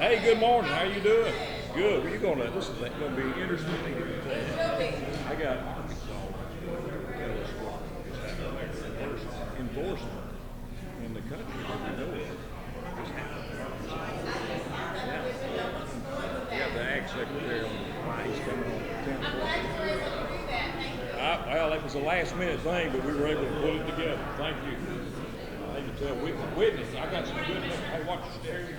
Hey, good morning. How you doing? Good. Well, this is gonna be interesting. I got Arkansas tell us what is happening there. The first enforcement in the country that we know of is happening in Arkansas. Yeah. We got the Ag Secretary on the line. He's coming on at 10 o'clock. Well, that was a last minute thing, but we were able to pull it together. Thank you. I need to tell Whitney, I got some good news. Hey, watch your stereo.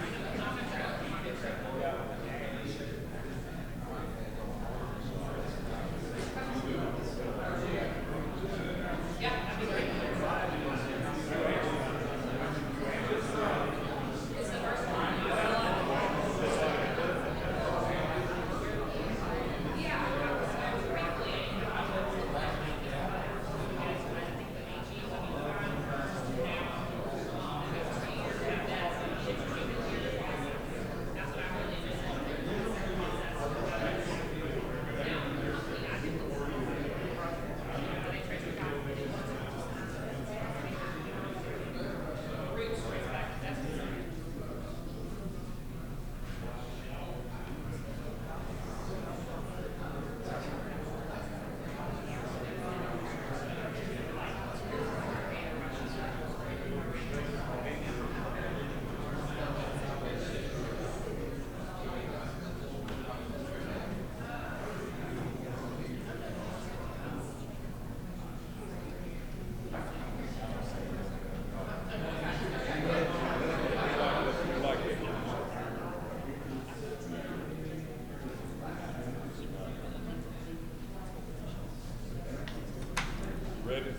Ready?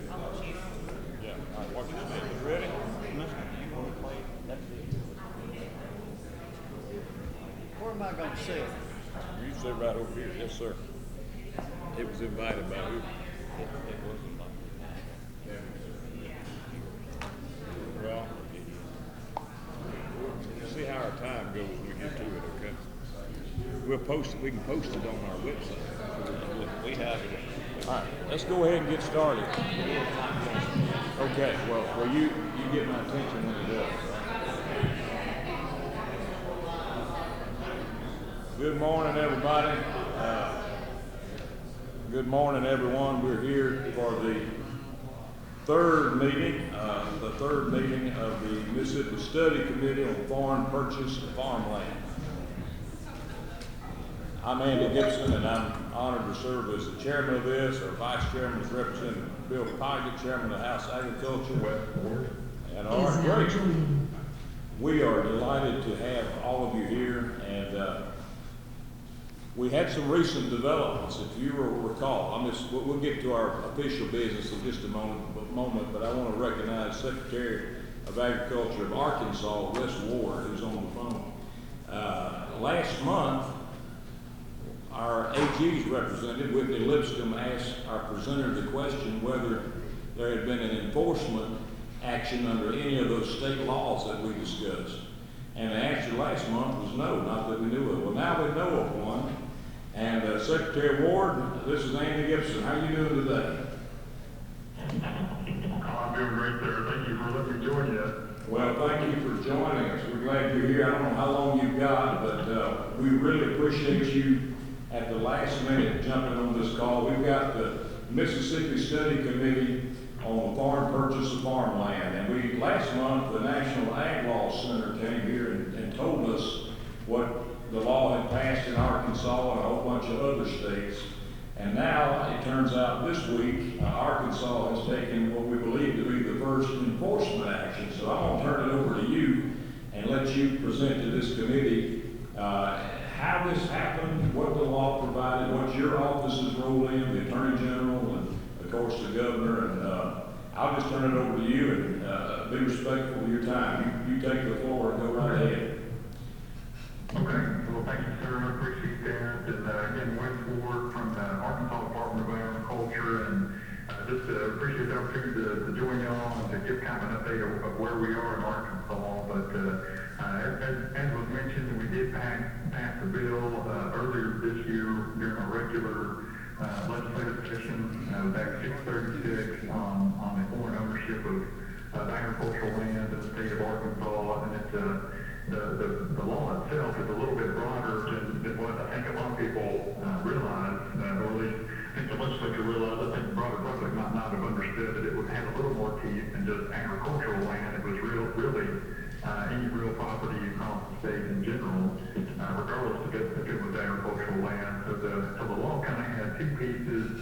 Yeah. All right, watch your step. You ready? Where am I going to sit? You sit right over here. Yes, sir. It was invited by who? It wasn't like well, we'll see how our time goes when we get to it, okay? We'll post it. We can post it on our website. We have it. All right, let's go ahead and get started. Okay, well, you get my attention when it does. Good morning, everybody. Good morning, everyone. We're here for the third meeting of the Mississippi Study Committee on Foreign Purchase of Farmland. I'm Andy Gibson, and I'm honored to serve as the chairman of this. Our vice chairman is Representative Bill Piggott, chairman of the House Agriculture. And all right, great. We are delighted to have all of you here, and we had some recent developments. If you will recall, we'll get to our official business in just a moment, but I want to recognize Secretary of Agriculture of Arkansas, Wes Ward, who's on the phone. Last month, our AG's representative, Whitney Lipscomb, asked our presenter the question whether there had been an enforcement action under any of those state laws that we discussed. And the answer last month was no, not that we knew of. Well, now we know of one. And Secretary Ward, this is Andy Gibson. How are you doing today? I'm doing great there. Thank you for letting me join you. Well, thank you for joining us. We're glad you're here. I don't know how long you've got, but we really appreciate you at the last minute jumping on this call. We've got the Mississippi Study Committee on the Foreign Purchase of Farmland. And last month, the National Ag Law Center came here and told us what the law had passed in Arkansas and a whole bunch of other states. And now it turns out this week, Arkansas has taken what we believe to be the first enforcement action. So I'm going to turn it over to you and let you present to this committee how this happened, what the law provided, what your office's role in, the Attorney General, and of course the Governor. And I'll just turn it over to you and be respectful of your time. You take the floor and go right ahead. Okay. Well, thank you, sir. I appreciate that. And again, Wes Ward from the Arkansas Department of Agriculture, and just appreciate the opportunity to join y'all and to give kind of an update of where we are in Arkansas. But as was mentioned, we did pass the bill earlier this year during a regular legislative session back 636 on the foreign ownership of agricultural land in the state of Arkansas, and the law itself is a little bit broader than what I think a lot of people realize, or at least I think the legislature realized. I think the broader public might not have understood that it would have a little more teeth than just agricultural land. It was really any real property across the state in general, regardless if it was agricultural land. So the law kind of had two pieces.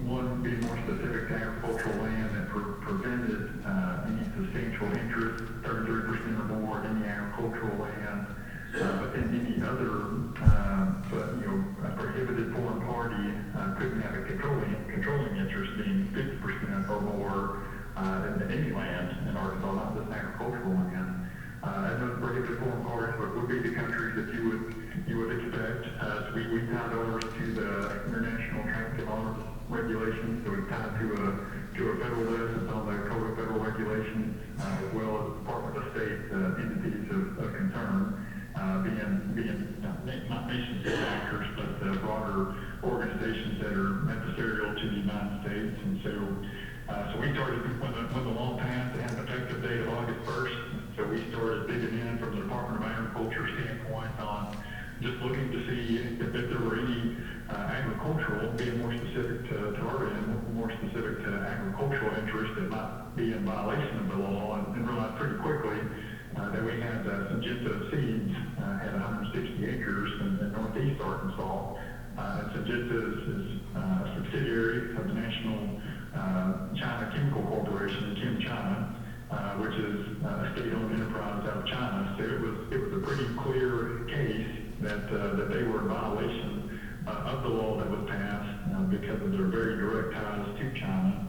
One being more specific to agricultural land that prevented any substantial interest, 33% or more in any agricultural land, but then any other, a prohibited foreign party couldn't have a controlling interest, being 50% or more in any land in Arkansas, not just agricultural land. And those prohibited foreign parties would be the countries that you would expect. So we tied ours to the International Traffic in Arms regulations, so it's tied to a federal list. It's on the Code of Federal Regulations, as well as Department of State entities of concern, being not nation-state actors, but broader organizations that are adversarial to the United States. And so we started, when the law passed, it had an effective date of August 1st. So we started digging in from the Department of Agriculture standpoint on just looking to see if there were any agricultural, being more specific to our end, more specific to agricultural interests that might be in violation of the law, and realized pretty quickly that we had Syngenta Seeds had 160 acres in northeast Arkansas. And Syngenta is a subsidiary of the National China Chemical Corporation, Chem China, which is a state-owned enterprise out of China. So it was a pretty clear case that they were in violation of the law that was passed because of their very direct ties to China.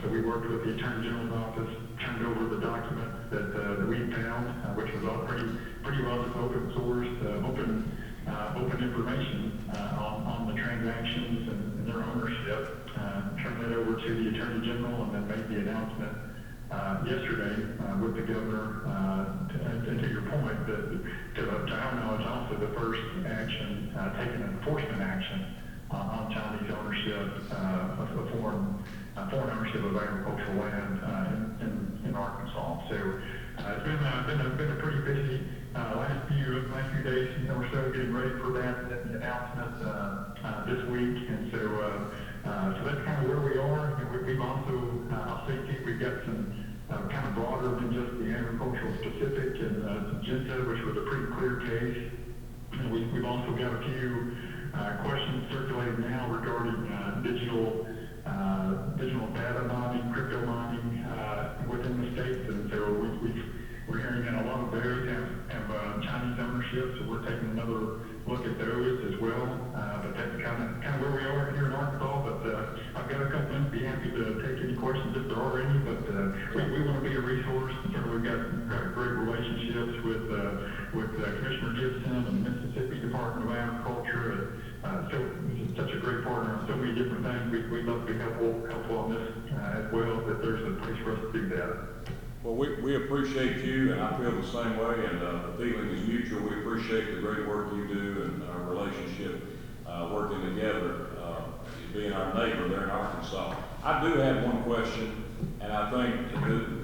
So we worked with the Attorney General's office, turned over the documents that we found, which was all pretty well open source, open information on the transactions and their ownership. Turned that over to the Attorney General, and then made the announcement yesterday with the governor. And to your point, to our knowledge, also the first action, taking enforcement action on Chinese ownership of foreign ownership of agricultural land in Arkansas. So it's been a pretty busy last few days or so, getting ready for that the announcement this week. And so that's kind of where we are. And we've also, I'll say, Keith, we've got some kind of broader than just the agricultural specific and Syngenta, which was a pretty clear case. And we've also got a few questions circulating now regarding digital data mining, crypto mining within the states. And so we're hearing that a lot of those have Chinese ownership, so we're taking another look at those as well. But that's kind of where we are here in Arkansas. But I've got a couple of be happy to take any questions if there are any. But we want to be a resource. We've got great relationships with Commissioner Gibson and the Mississippi Department of Agriculture. So this is such a great partner on so many different things. We'd love to be helpful on this as well, that there's a place for us to do that. Well, we appreciate you, and I feel the same way, and the feeling is mutual. We appreciate the great work you do and our relationship working together, being our neighbor there in Arkansas. I do have one question, and I think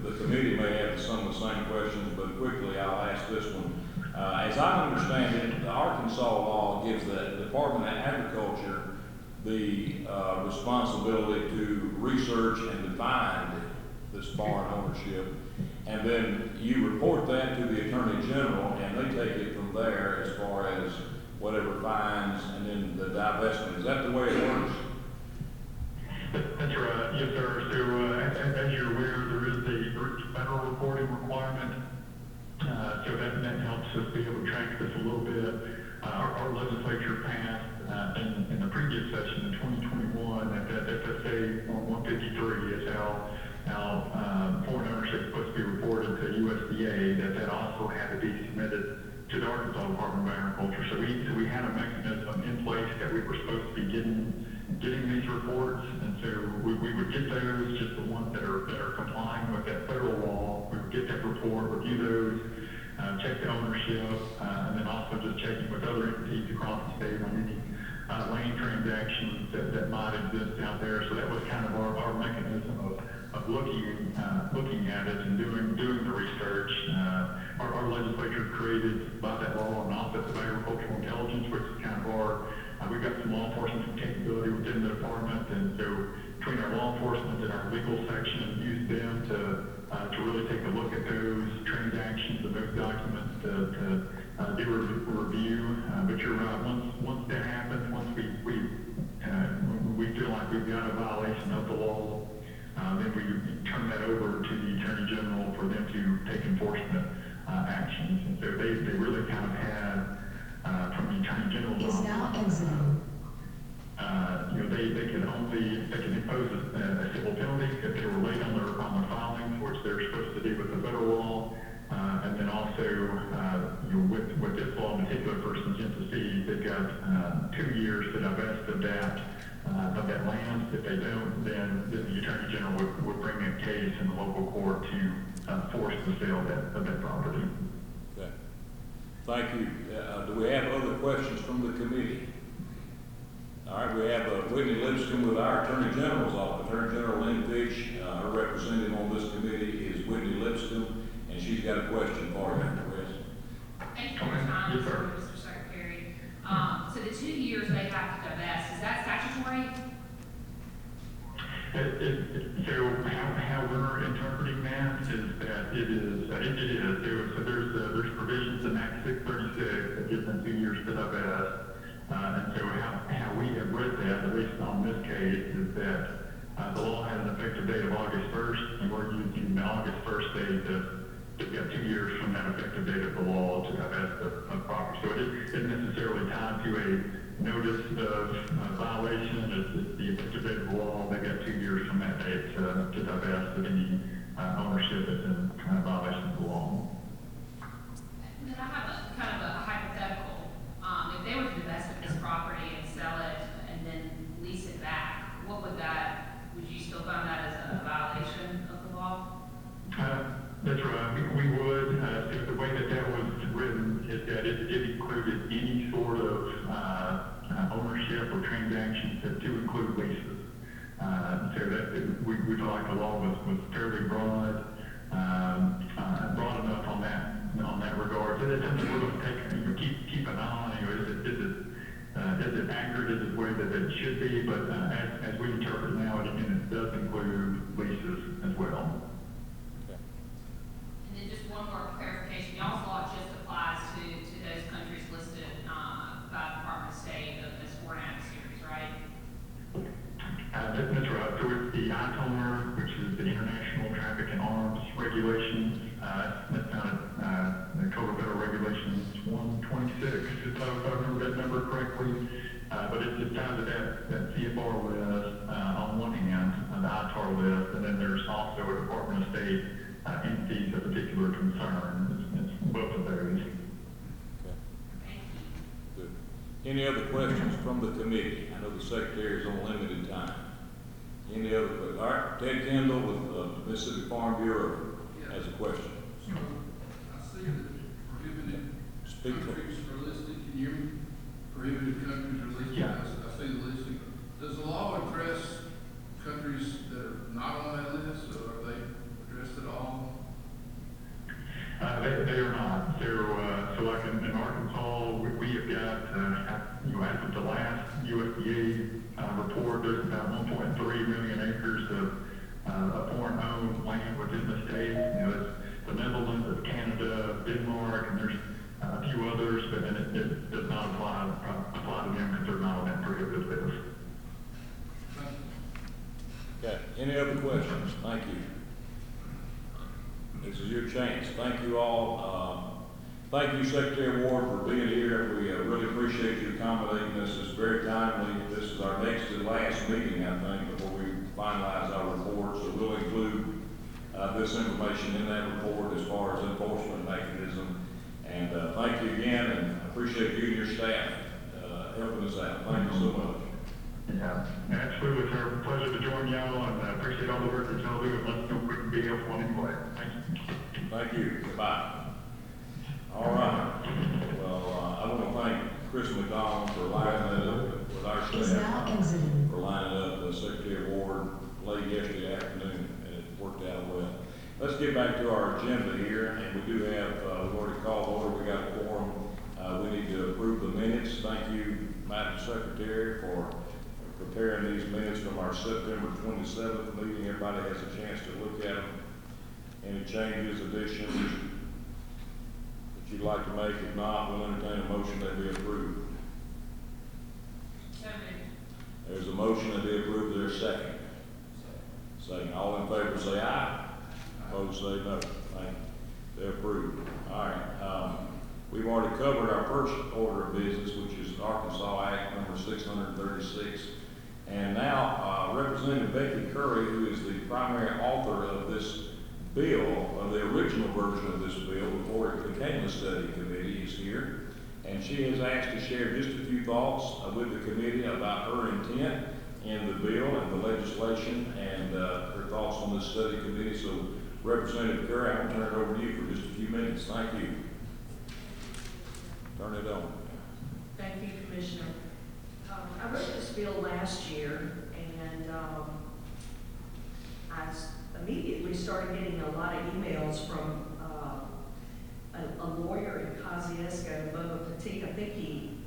the committee may have some of the same questions, but quickly I'll ask this one. As I understand it, the Arkansas law gives the Department of Agriculture the responsibility to research and define this foreign ownership, and then you report that to the Attorney General, and they take it from there as far as whatever fines and then the divestment. Is that the way it works? That's right, yes, sir. So as you're aware, there is the federal reporting requirement. So that helps us be able to track this a little bit. Our legislature passed in the previous session in 2021 that FSA 153 is how foreign ownership is supposed to be reported to USDA, that also had to be submitted to the Arkansas Department of Agriculture. So we had a mechanism in place that we were supposed to be getting these reports, and so we would get those, just the ones that are complying with that federal law. We would get that report, review those, check the ownership, and then also just checking with other entities across the state on any land transactions that might exist out there. So that was kind of our mechanism of looking at it and doing the research. Our legislature created by that law an Office of Agricultural Intelligence, which is kind of our, we've got some law enforcement capability within the department, and so between our law enforcement and our legal section, use them to really take a look at those transactions and those documents to do a review. But you're right, once that happens, once we feel like we've got a violation of the law, then we turn that over to the Attorney General for them to take enforcement actions. And so they really kind of had, from the Attorney General's Is office, now exiting. they can impose a civil penalty if they were late on their filings, which they're supposed to do with the federal law. And then also, with this law in particular for Syngenta Seeds, they've got 2 years to divest of that land. If they don't, then the Attorney General would bring a case in the local court to force the sale of that property. Okay. Thank you. Do we have other questions from the committee? All right, we have Whitney Lipscomb with our Attorney General's office. Attorney General Lynn Fish, her representative on this committee is Whitney Lipscomb, and she's got a question for you, Chris. Thank you for your time, Yes, sir. Mr. Secretary. So the 2 years they have to divest, is that statutory? So how we're interpreting that is that it is. So there's provisions in Act 636 that gives them 2 years to divest. And so how we have read that, at least on this case, is that the law has an effective date of August 1st, and we're using the August 1st date to get 2 years from that effective date of the law to divest of property. So it isn't necessarily tied to a notice of violation. It's the effective date of the law. They got 2 years from that date to divest of any ownership that's in violation of the law. And then I have a kind of a hypothetical. If they were to divest of this property and sell it and then lease it back, would you still find that as a violation of the law? That's right. We would. So the way that was written is that it included any sort of ownership or transactions to include leases. So that we felt like the law was fairly broad enough on that regard. So that's something we're going to keep an eye on. Is it accurate? Is it the way that it should be? But as we interpret now, it does include leases as well. And then just one more clarification. Y'all's law just applies to those countries listed by the Department of State as foreign ag series, right? That's right. So it's the ITAR, which is the International Traffic in Arms Regulations. That's found at the Code of Federal Regulations 126, if I remember that number correctly. But it's tied to that CFR list on one hand, the ITAR list, and then there's also a Department of State entities of particular concern. It's both of those. Okay. Thank you. Good. Any other questions from the committee? I know the secretary is on limited time. Any other questions? All right, Ted Kendall with Mississippi Farm Bureau has a question. So, I see that prohibited Speak to countries are listed. Can you hear me? Prohibited countries are listed. Yeah. I see the listing. Does the law address countries that are not on that list, or are they addressed at all? They are not. So like in Arkansas, we have got, as of the last USDA report, there's about 1.3 million acres of foreign-owned land within the state. It's the Netherlands, it's Canada, Denmark, and there's a few others, but then it does not apply to them because they're not on that prohibited list. Okay, any other questions? Thank you. This is your chance. Thank you all. Thank you, Secretary Ward, for being here. We really appreciate you accommodating us. It's very timely. This is our next and last meeting, I think, before we finalize our report. So we'll include this information in that report as far as enforcement mechanism. And thank you again, and I appreciate you and your staff helping us out. Thank you so much. Yeah, absolutely, sir. Pleasure to join y'all, and I appreciate all the work that y'all do. And let's know if we can be helpful in any way. Thank you. Thank you. Goodbye. All right. Well, I want to thank Chris McDonald for lining that up with our Is now staff, exiting. for lining up the Secretary Ward late yesterday afternoon, and it worked out well. let's get back to our agenda here, and we do have, we've already called order, we got a quorum. We need to approve the minutes. Thank you, Madam Secretary, for preparing these minutes from our September 27th meeting. Everybody has a chance to look at them. Any changes, additions that you'd like to make? If not, we'll entertain a motion that be approved. So moved. There's a motion that be approved. There's a second. Second. All in favor say aye. Opposed say no. Thank you. They're approved. All right. We've already covered our first order of business, which is Arkansas Act number 636. And now, Representative Becky Curry, who is the primary author of this bill, of the original version of this bill before it became a study committee, is here. And she has asked to share just a few thoughts with the committee about her intent in the bill and the legislation and her thoughts on this study committee. So, Representative Curry, I'm going to turn it over to you for just a few minutes. Thank you. Turn it on. Thank you, Commissioner. I wrote this bill last year, and I immediately started getting a lot of emails from a lawyer in Kosciuszko, Bubba Petit. I think he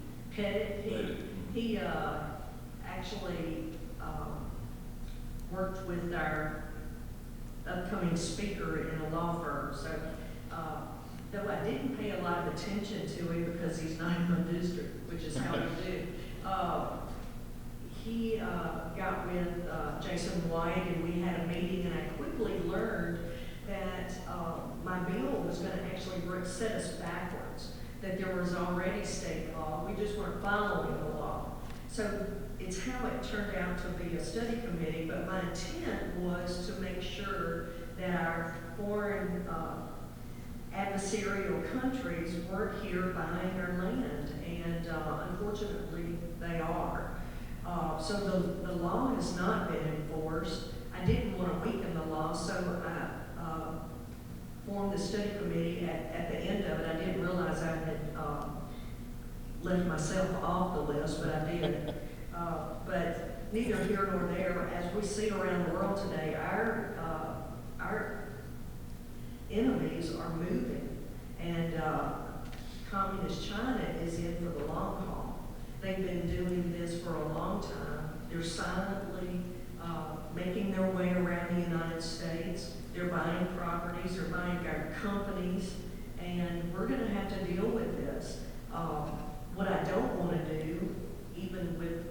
he actually worked with our upcoming speaker in a law firm. So, though I didn't pay a lot of attention to him because he's not in my district, which is how we do. He got with Jason White, and we had a meeting, and I quickly learned that my bill was going to actually set us backwards, that there was already state law. We just weren't following the law. So it's how it turned out to be a study committee, but my intent was to make sure that our foreign adversarial countries weren't here buying our land, and unfortunately they are. So the law has not been enforced. I didn't want to weaken the law, so I formed the study committee. At the end of it, I didn't realize I had left myself off the list, but I did. But neither here nor there. As we see around the world today, our enemies are moving, and communist China is in for the long haul. They've been doing this for a long time. They're silently making their way around the United States. They're buying properties, they're buying our companies, and we're going to have to deal with this. What I don't want to do, even with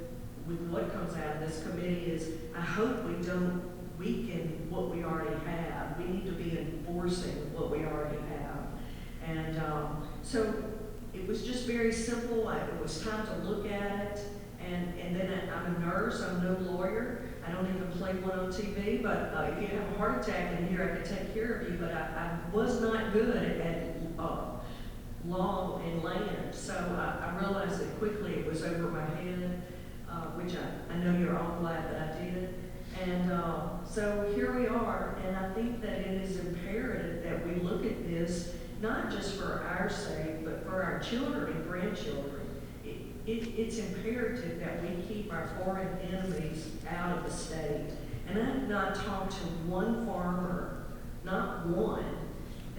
what comes out of this committee, is I hope we don't weaken what we already have. We need to be enforcing what we already have. And so it was just very simple. It was time to look at it. And then I'm a nurse, I'm no lawyer. I don't even play one on TV, but if you have a heart attack in here, I can take care of you. But I was not good at law and land. So I realized that quickly it was over my head, which I know you're all glad that I did. And so here we are, and I think that it is imperative that we look at this, not just for our sake, but for our children and grandchildren. It's imperative that we keep our foreign enemies out of the state. And I have not talked to one farmer, not one,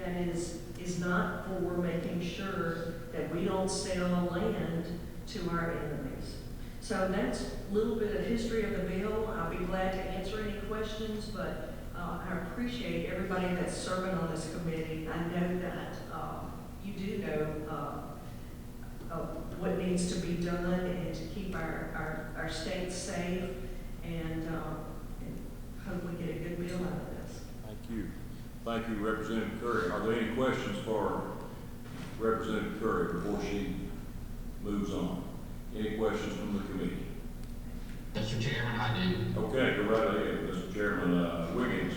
that is not for making sure that we don't sell land to our enemies. So that's a little bit of history of the bill. I'll be glad to answer any questions, but I appreciate everybody that's serving on this committee. I know that you do know what needs to be done and to keep our state safe, and hope we get a good bill out of this. Thank you. Thank you, Representative Curry. Are there any questions for Representative Curry before she moves on? Any questions from the committee? Mr. Chairman, I do. Okay, go right ahead, Mr. Chairman. Wiggins.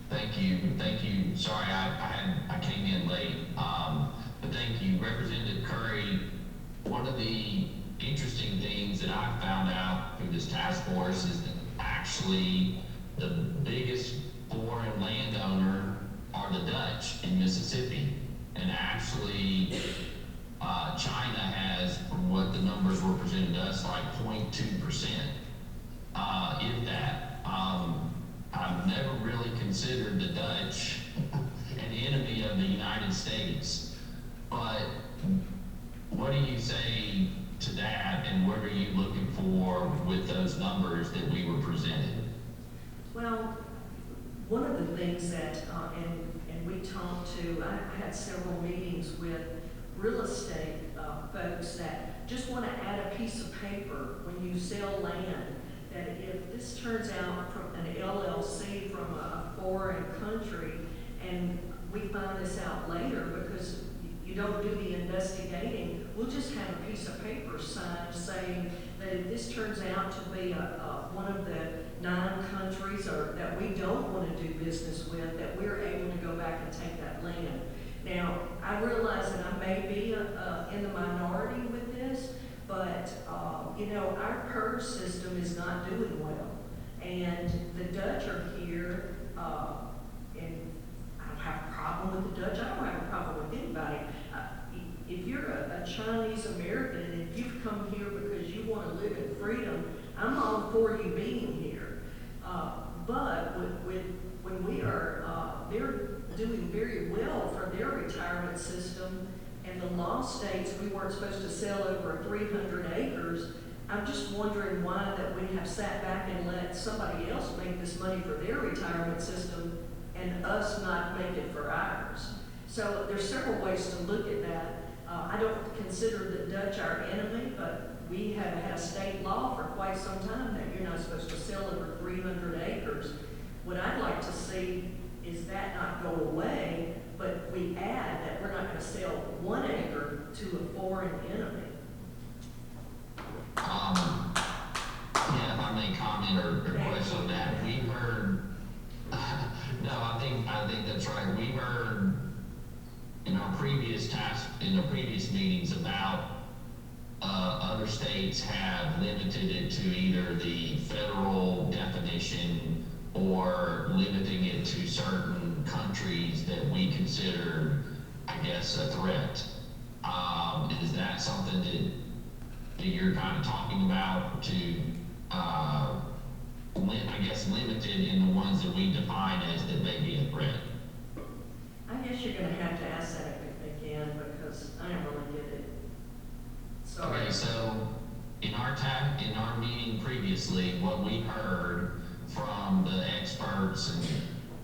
Thank you. Sorry, I came in late. But thank you, Representative Curry. One of the interesting things that I found out through this task force is that actually the biggest foreign landowner are the Dutch in Mississippi. And actually, China has, from what the numbers were presented to us, like 0.2%, if that. I've never really considered the Dutch an enemy of the United States, but what do you say to that, and what are you looking for with those numbers that we were presented? Well, one of the things that, and we talked to, I had several meetings with real estate folks that just want to add a piece of paper when you sell land, that if this turns out from an LLC from a foreign country, and we find this out later because you don't do the investigating, we'll just have a piece of paper signed saying that if this turns out to be one of the 9 countries or that we don't want to do business with, that we're able to go back and take that land. Now, I realize that I may be in the minority with this, but you know, our PERS system is not doing well. And the Dutch are here, and I don't have a problem with the Dutch. I don't have a problem with anybody. If you're a Chinese American and if you've come here because you want to live in freedom, I'm all for you being here. But when we are, they're doing very well for their retirement system, and the law states we weren't supposed to sell over 300 acres. I'm just wondering why that we have sat back and let somebody else make this money for their retirement system and us not make it for ours. So there's several ways to look at that. I don't consider the Dutch our enemy, but we have had a state law for quite some time that you're not supposed to sell over 300 acres. What I'd like to see is that not go away, but we add that we're not going to sell 1 acre to a foreign enemy. Yeah, if I may comment or question on that, we heard, no, I think that's right. We heard in our previous meetings about other states have limited it to either the federal definition or limiting it to certain countries that we consider, I guess, a threat. Is that something that you're kind of talking about to, I guess, limited in the ones that we define as that may be a threat? I guess you're going to have to ask that again because I don't really get it. Sorry. Okay, so in our meeting previously, what we heard from the experts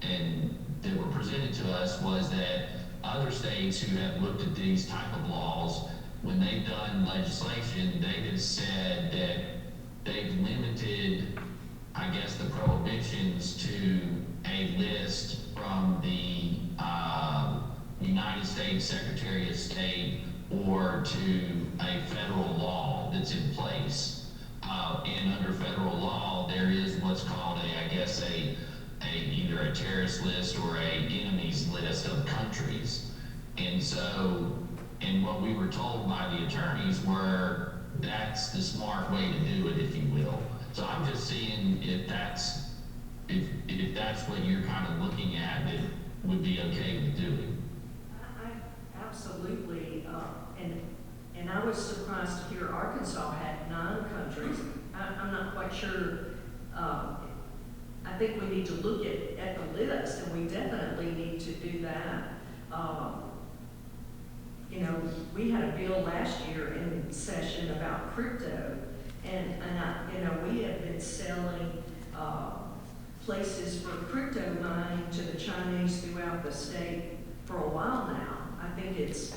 and that were presented to us was that other states who have looked at these type of laws, when they've done legislation, they just said that they've limited, I guess, the prohibitions to a list from the United States Secretary of State or to a federal law that's in place. And under federal law, there is what's called either a terrorist list or a enemies list of countries. And so, and what we were told by the attorneys were that's the smart way to do it, if you will. So I'm just seeing if that's what you're kind of looking at, that would be okay with doing. I absolutely, and I was surprised to hear Arkansas had 9 countries. I'm not quite sure. I think we need to look at the list, and we definitely need to do that. You know, we had a bill last year in session about crypto, and we have been selling places for crypto mining to the Chinese throughout the state for a while now. I think it's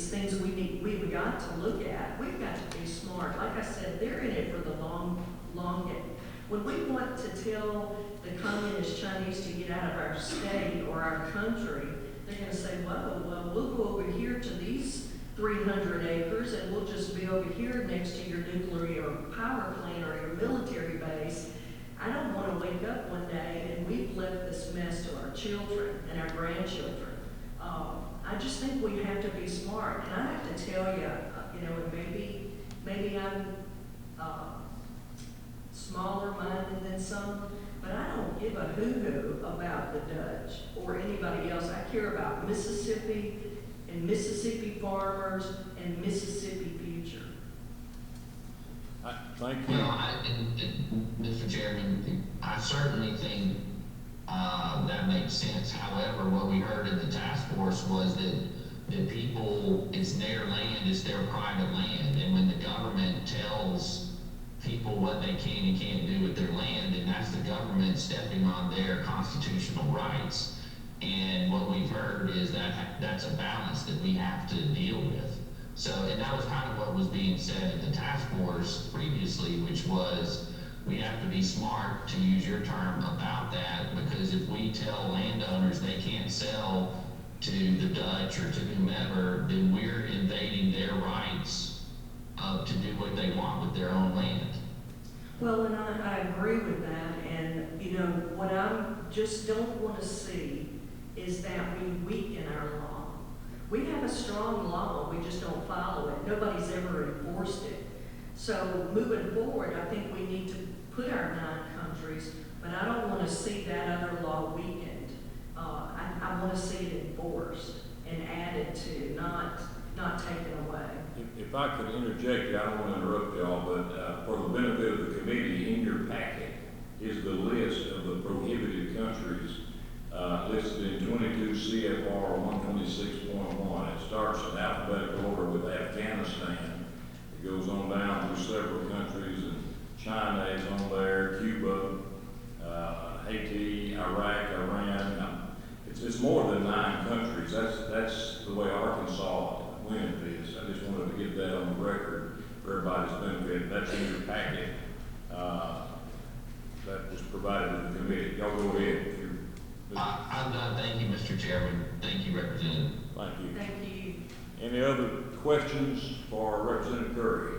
things we've got to look at. We've got to be smart. Like I said, they're in it for the long game. When we want to tell the communist Chinese to get out of our state or our country, they're going to say, well, we'll go over here to these 300 acres and we'll just be over here next to your nuclear power plant or your military base. I don't want to wake up one day and we've left this mess to our children and our grandchildren. I just think we have to be smart. And I have to tell you, and maybe I'm smaller minded than some, but I don't give a hoo-hoo about the Dutch or anybody else. I care about Mississippi and Mississippi farmers and Mississippi future. Thank you. Well, and Mr. Chairman, I certainly think that makes sense. However, what we heard in the task force was that people, it's their land, it's their private land, and when the government tells people what they can and can't do with their land, and that's the government stepping on their constitutional rights. And what we've heard is that that's a balance that we have to deal with. So, and that was kind of what was being said in the task force previously, which was we have to be smart, to use your term, about that, because if we tell landowners they can't sell to the Dutch or to whomever, then we're invading their rights to do what they want with their own land. Well, and I agree with that, and, you know, what I just don't want to see is that we weaken our law. We have a strong law, we just don't follow it. Nobody's ever enforced it. So moving forward, I think we need to put our 9 countries, but I don't want to see that other law weakened. I want to see it enforced and added to, not taken away. If I could interject, I don't want to interrupt y'all, but for the benefit of the committee, in your packet is the list of the prohibited countries listed in 22 CFR 126.1. It starts in alphabetical order with Afghanistan. It goes on down through several countries, and China is on there, Cuba, Haiti, Iraq, Iran. It's more than 9 countries. That's the way Arkansas went this. I just wanted to get that on the record for everybody's benefit. That's in your packet. That was provided to the committee. Y'all go ahead. If you're, I'm done. Thank you, Mr. Chairman. Thank you, Representative. Thank you. Thank you. Any other questions for Representative Curry?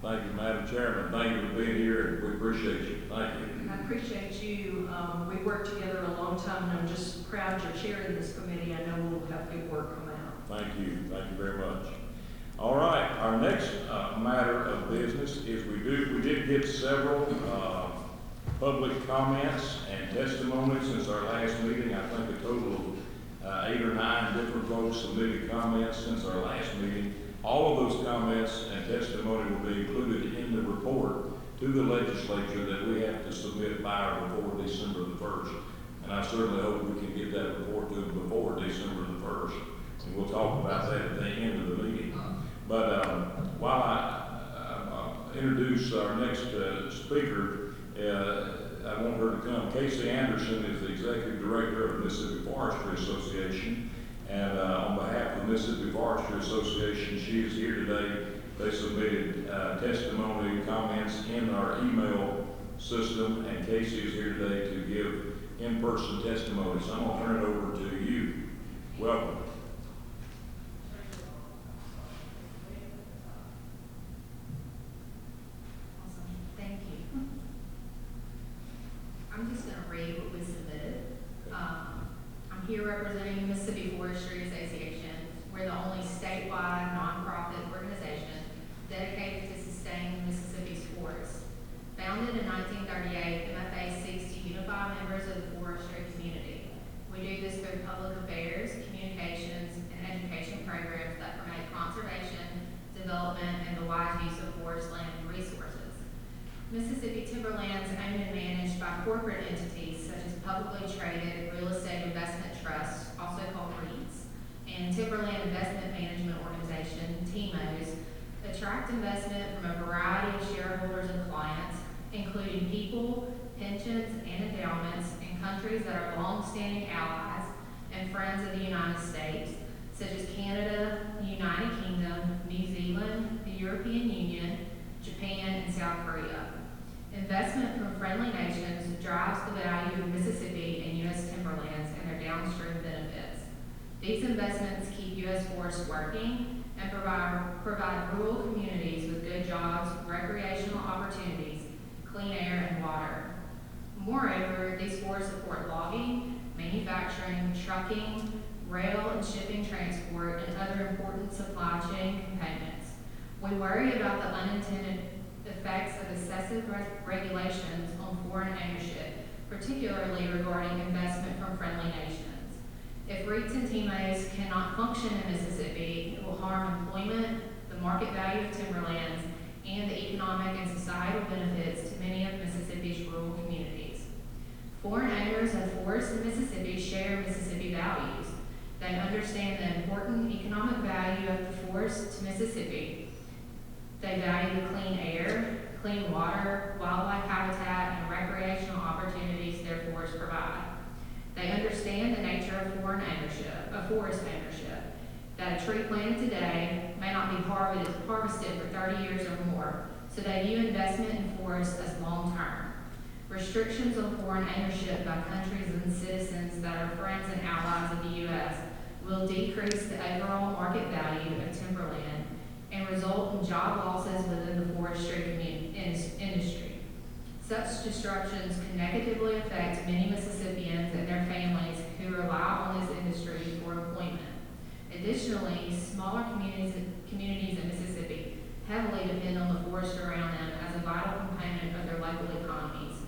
Thank you, Madam Chairman. Thank you for being here. We appreciate you. Thank you. I appreciate you. We worked together a long time, and I'm just proud you're chairing this committee. I know we'll have good work come out. Thank you. Thank you very much. All right. Our next matter of business is we did get several public comments and testimonies since our last meeting. I think a total of 8 or 9 different folks submitted comments since our last meeting. All of those comments and testimony will be included in the report to the legislature that we have to submit by or before December the 1st. And I certainly hope we can get that report to them before December the 1st. And we'll talk about that at the end of the meeting. But while I introduce our next speaker, I want her to come. Casey Anderson is the Executive Director of the Mississippi Forestry Association. And on behalf of the Mississippi Forestry Association, she is here today. They submitted testimony, comments in our email system, and Casey is here today to give in-person testimony. So I'm going to turn it over to you. Welcome. Awesome. Thank you. I'm just going to read what was submitted. I'm here representing the Mississippi Forestry Association. We're the only statewide nonprofit organization dedicated to sustaining Mississippi's forests. Founded in 1938, MFA seeks to unify members of the forestry community. We do this through public affairs, communications, and education programs that promote conservation, development, and the wise use of forest land and resources. Mississippi timberlands owned and managed by corporate entities such as publicly traded real estate investment trusts, also called REITs, and Timberland Investment Management Organization, TIMOs, attract investment from a variety of shareholders and clients, including people, pensions, and endowments in countries that are long-standing allies and friends of the United States, such as Canada, the United Kingdom, New Zealand, the European Union, Japan, and South Korea. Investment from friendly nations drives the value of Mississippi and U.S. timberlands and their downstream benefits. These investments keep U.S. forests working and provide rural communities with good jobs, recreational opportunities, clean air, and water. Moreover, these forests support logging, manufacturing, trucking, rail and shipping transport, and other important supply chain components. We worry about the unintended effects of excessive regulations on foreign ownership, particularly regarding investment from friendly nations. If REITs and TIMOs cannot function in Mississippi, it will harm employment, the market value of timberlands, and the economic and societal benefits to many of Mississippi's rural communities. Foreign owners of forests in Mississippi share Mississippi values. They understand the important economic value of the forest to Mississippi. They value the clean air, clean water, wildlife habitat, and recreational opportunities their forests provide. They understand the nature of forest ownership, that a tree planted today may not be harvested for 30 years or more, so they view investment in forests as long-term. Restrictions on foreign ownership by countries and citizens that are friends and allies of the U.S. will decrease the overall market value of timberland and result in job losses within the forestry industry. Such disruptions can negatively affect many Mississippians and their families who rely on this industry for employment. Additionally, smaller communities in Mississippi heavily depend on the forest around them as a vital component of their local economies.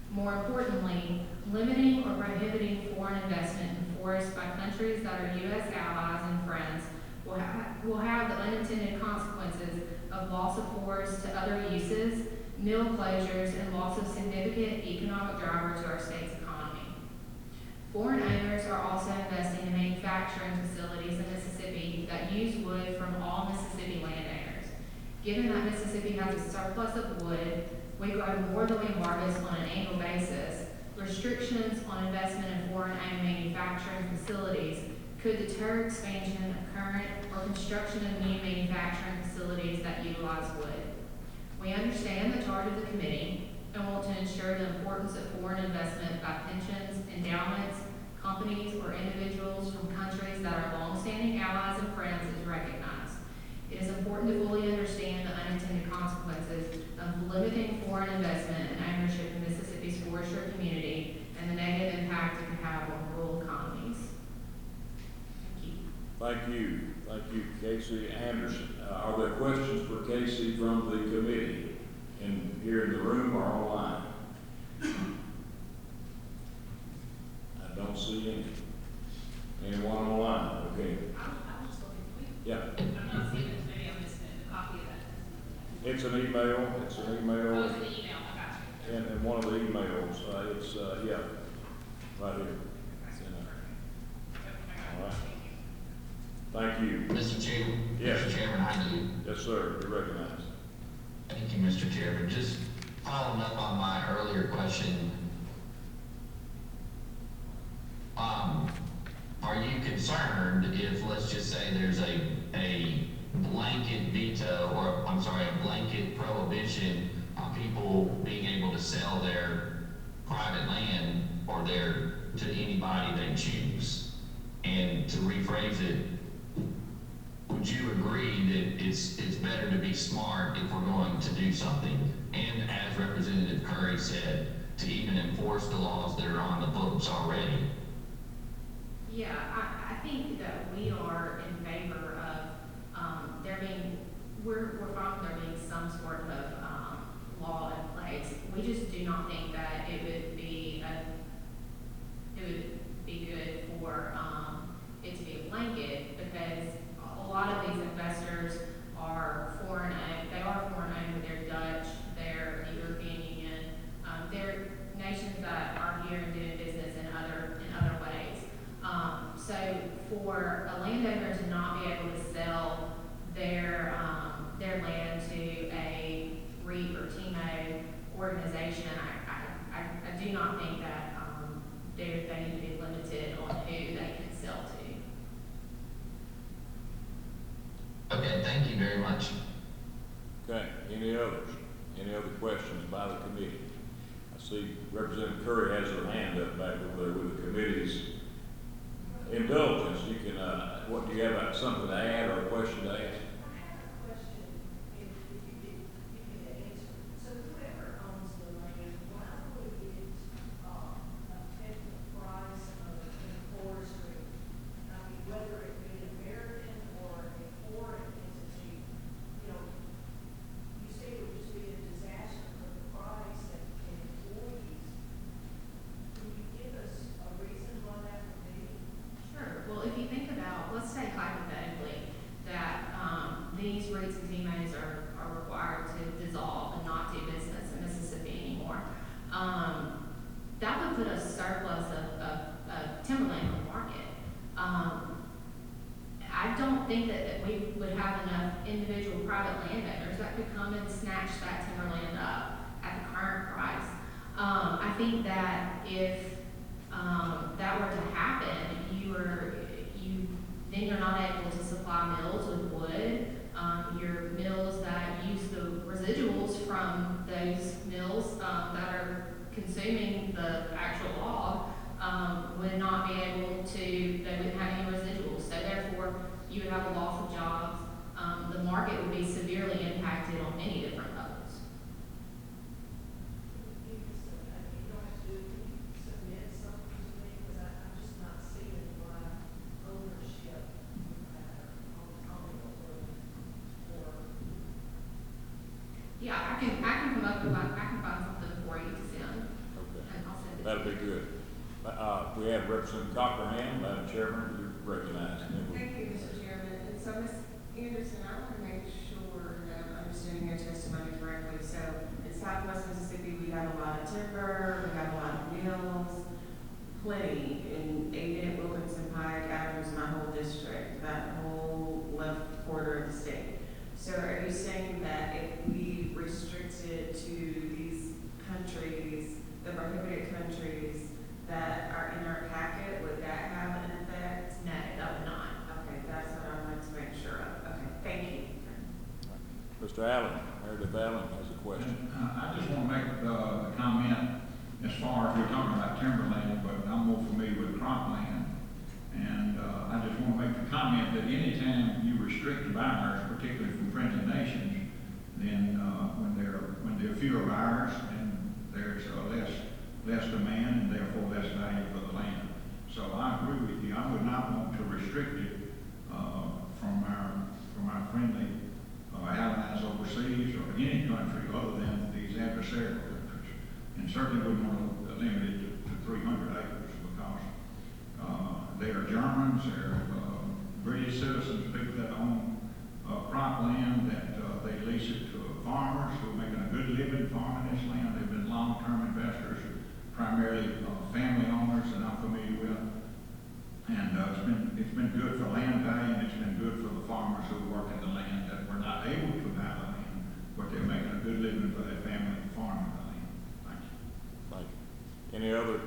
More importantly, limiting or prohibiting foreign investment in forests by countries that are U.S. allies and friends will have the unintended consequences of loss of forests to other uses, mill closures, and loss of significant economic driver to our state's economy. Foreign owners are also investing in manufacturing facilities in Mississippi that use wood from all Mississippi landowners. Given that Mississippi has a surplus of wood, we grow more than we harvest on an annual basis. Restrictions on investment in foreign-owned manufacturing facilities could deter expansion of current or construction of new manufacturing facilities that utilize wood. We understand the charge of the committee and want to ensure the importance of foreign investment by pensions, endowments, companies, or individuals from countries that are longstanding allies and friends is recognized. It is important to fully understand the unintended consequences of limiting foreign investment and ownership in Mississippi's forestry community and the negative impact it could have on rural economies. Thank you. Thank you, Casey Anderson. Are there questions for Casey from the committee, here in the room or online? I don't see any. Anyone online? Okay. I'm just looking, Yeah. I'm not seeing it, maybe I'm missing a copy of that. It's an email. Oh, it's an email, I got you. And one of the emails, yeah, right here. It's in there. All right. Thank you. Mr. Chairman? Yes. Mr. Chairman, I do. Yes, sir, you're recognized. Thank you, Mr. Chairman. Just following up on my earlier question, are you concerned if, let's just say, there's a blanket veto, or I'm sorry, a blanket prohibition on people being able to sell their private land or to anybody they choose? And to rephrase it, would you agree that it's better to be smart if we're going to do something? And as Representative Curry said, to even enforce the laws that are on the books already? Yeah, I think that we are in favor of there being, we're fine with there being some sort of law in place. We just do not think that it would be good for it to be a blanket, because a lot of these investors are foreign owned. They are foreign owned, but they're Dutch, they're the European Union, they're nations that are here and doing business in other ways. So for a landowner to not be able to sell their land to a REIT or TMO organization, I do not think that they need to be limited on who they can sell to. Okay, thank you very much. Okay, any others? Any other questions by the committee? I see Representative Curry has her hand up back over there with the committee's indulgence. You can, what, do you have something to add or a question to ask? Sure. Well, if you think about, let's say hypothetically, that timberland on the market. I don't think that we would have enough individual private landowners that could come and snatch that timberland up at the current price. I think that if that were to happen, then you're not able to supply mills with wood. Your mills that use the residuals from those mills that are consuming the actual log would not be able to, they wouldn't have any residuals. So therefore, you would have a loss of jobs. The market would be severely impacted on many different levels. Submit something to me, because I'm just not seeing why ownership would matter on the wood. Yeah, I can come up with, I can find something for you to send, Okay. and I'll send it. That'd be good. We have Representative Cockerham, Madam Chairman, you're recognized. Thank you, Mr. Chairman. And so, Ms. Anderson, I want to make sure that I'm understanding your testimony correctly. So, in Southwest Mississippi, we have a lot of timber, we have a lot of mills, plenty in 8-Minute, Wilkinson, Pike, Adams, my whole district, that whole left quarter of the state. So, are you saying that if we restricted to these countries, the prohibited countries that are in our packet, would that have an effect? No, that would not. Okay, that's what I wanted to make sure of. Okay, thank you. Mr. Allen, Meredith Allen has a question. I just want to make the comment as far as we're talking about timberland, but I'm more familiar with cropland. And I just want to make the comment that anytime you restrict buyers, particularly from friendly nations, then when there are fewer buyers, then there's less demand and therefore less value for the land. So I agree with you. I would not want to restrict it from our friendly allies overseas or any country other than these adversarial countries. And certainly wouldn't want to limit it to 300 acres because they are Germans, they're British citizens, people that own cropland, that they lease it to farmers who are making a good living farming this land. They've been long-term investors, primarily family owners that I'm familiar with. And it's been good for land value, and it's been good for the farmers who work in the land that were not able to buy the land, but they're making a good living for their family farming the land. Thank you. Thank you. Any other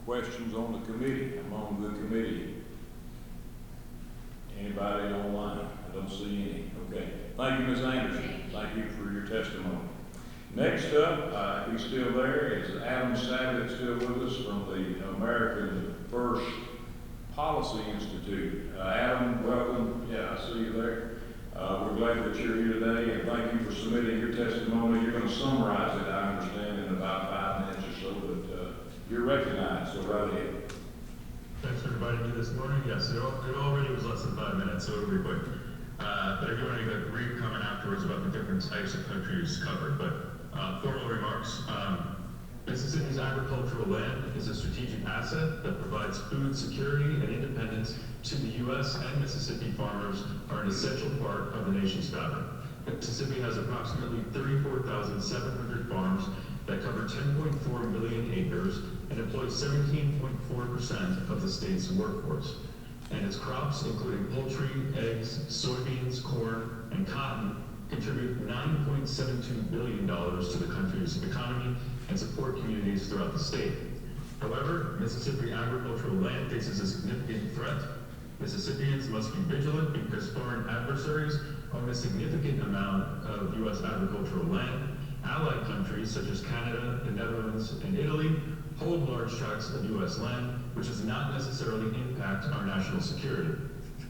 questions on the committee, among the committee? Anybody online? I don't see any. Okay. Thank you, Ms. Anderson. Thank you for your testimony. Next up, if he's still there, is Adam Savage, still with us from the American First Policy Institute. Adam, welcome. Yeah, I see you there. We're glad that you're here today, and thank you for submitting your testimony. You're going to summarize it, I understand, in about 5 minutes or so, but you're recognized, so right ahead. Thanks for inviting me this morning. Yes, it already was less than 5 minutes, so it'll be quick. But I do want to give a brief comment afterwards about the different types of countries covered. But formal remarks. Mississippi's agricultural land is a strategic asset that provides food security and independence to the U.S. and Mississippi farmers are an essential part of the nation's fabric. Mississippi has approximately 34,700 farms that cover 10.4 million acres and employ 17.4% of the state's workforce. And its crops, including poultry, eggs, soybeans, corn, and cotton, contribute $9.72 billion to the country's economy and support communities throughout the state. However, Mississippi agricultural land faces a significant threat. Mississippians must be vigilant because foreign adversaries own a significant amount of U.S. agricultural land. Allied countries such as Canada, the Netherlands, and Italy hold large tracts of U.S. land, which does not necessarily impact our national security.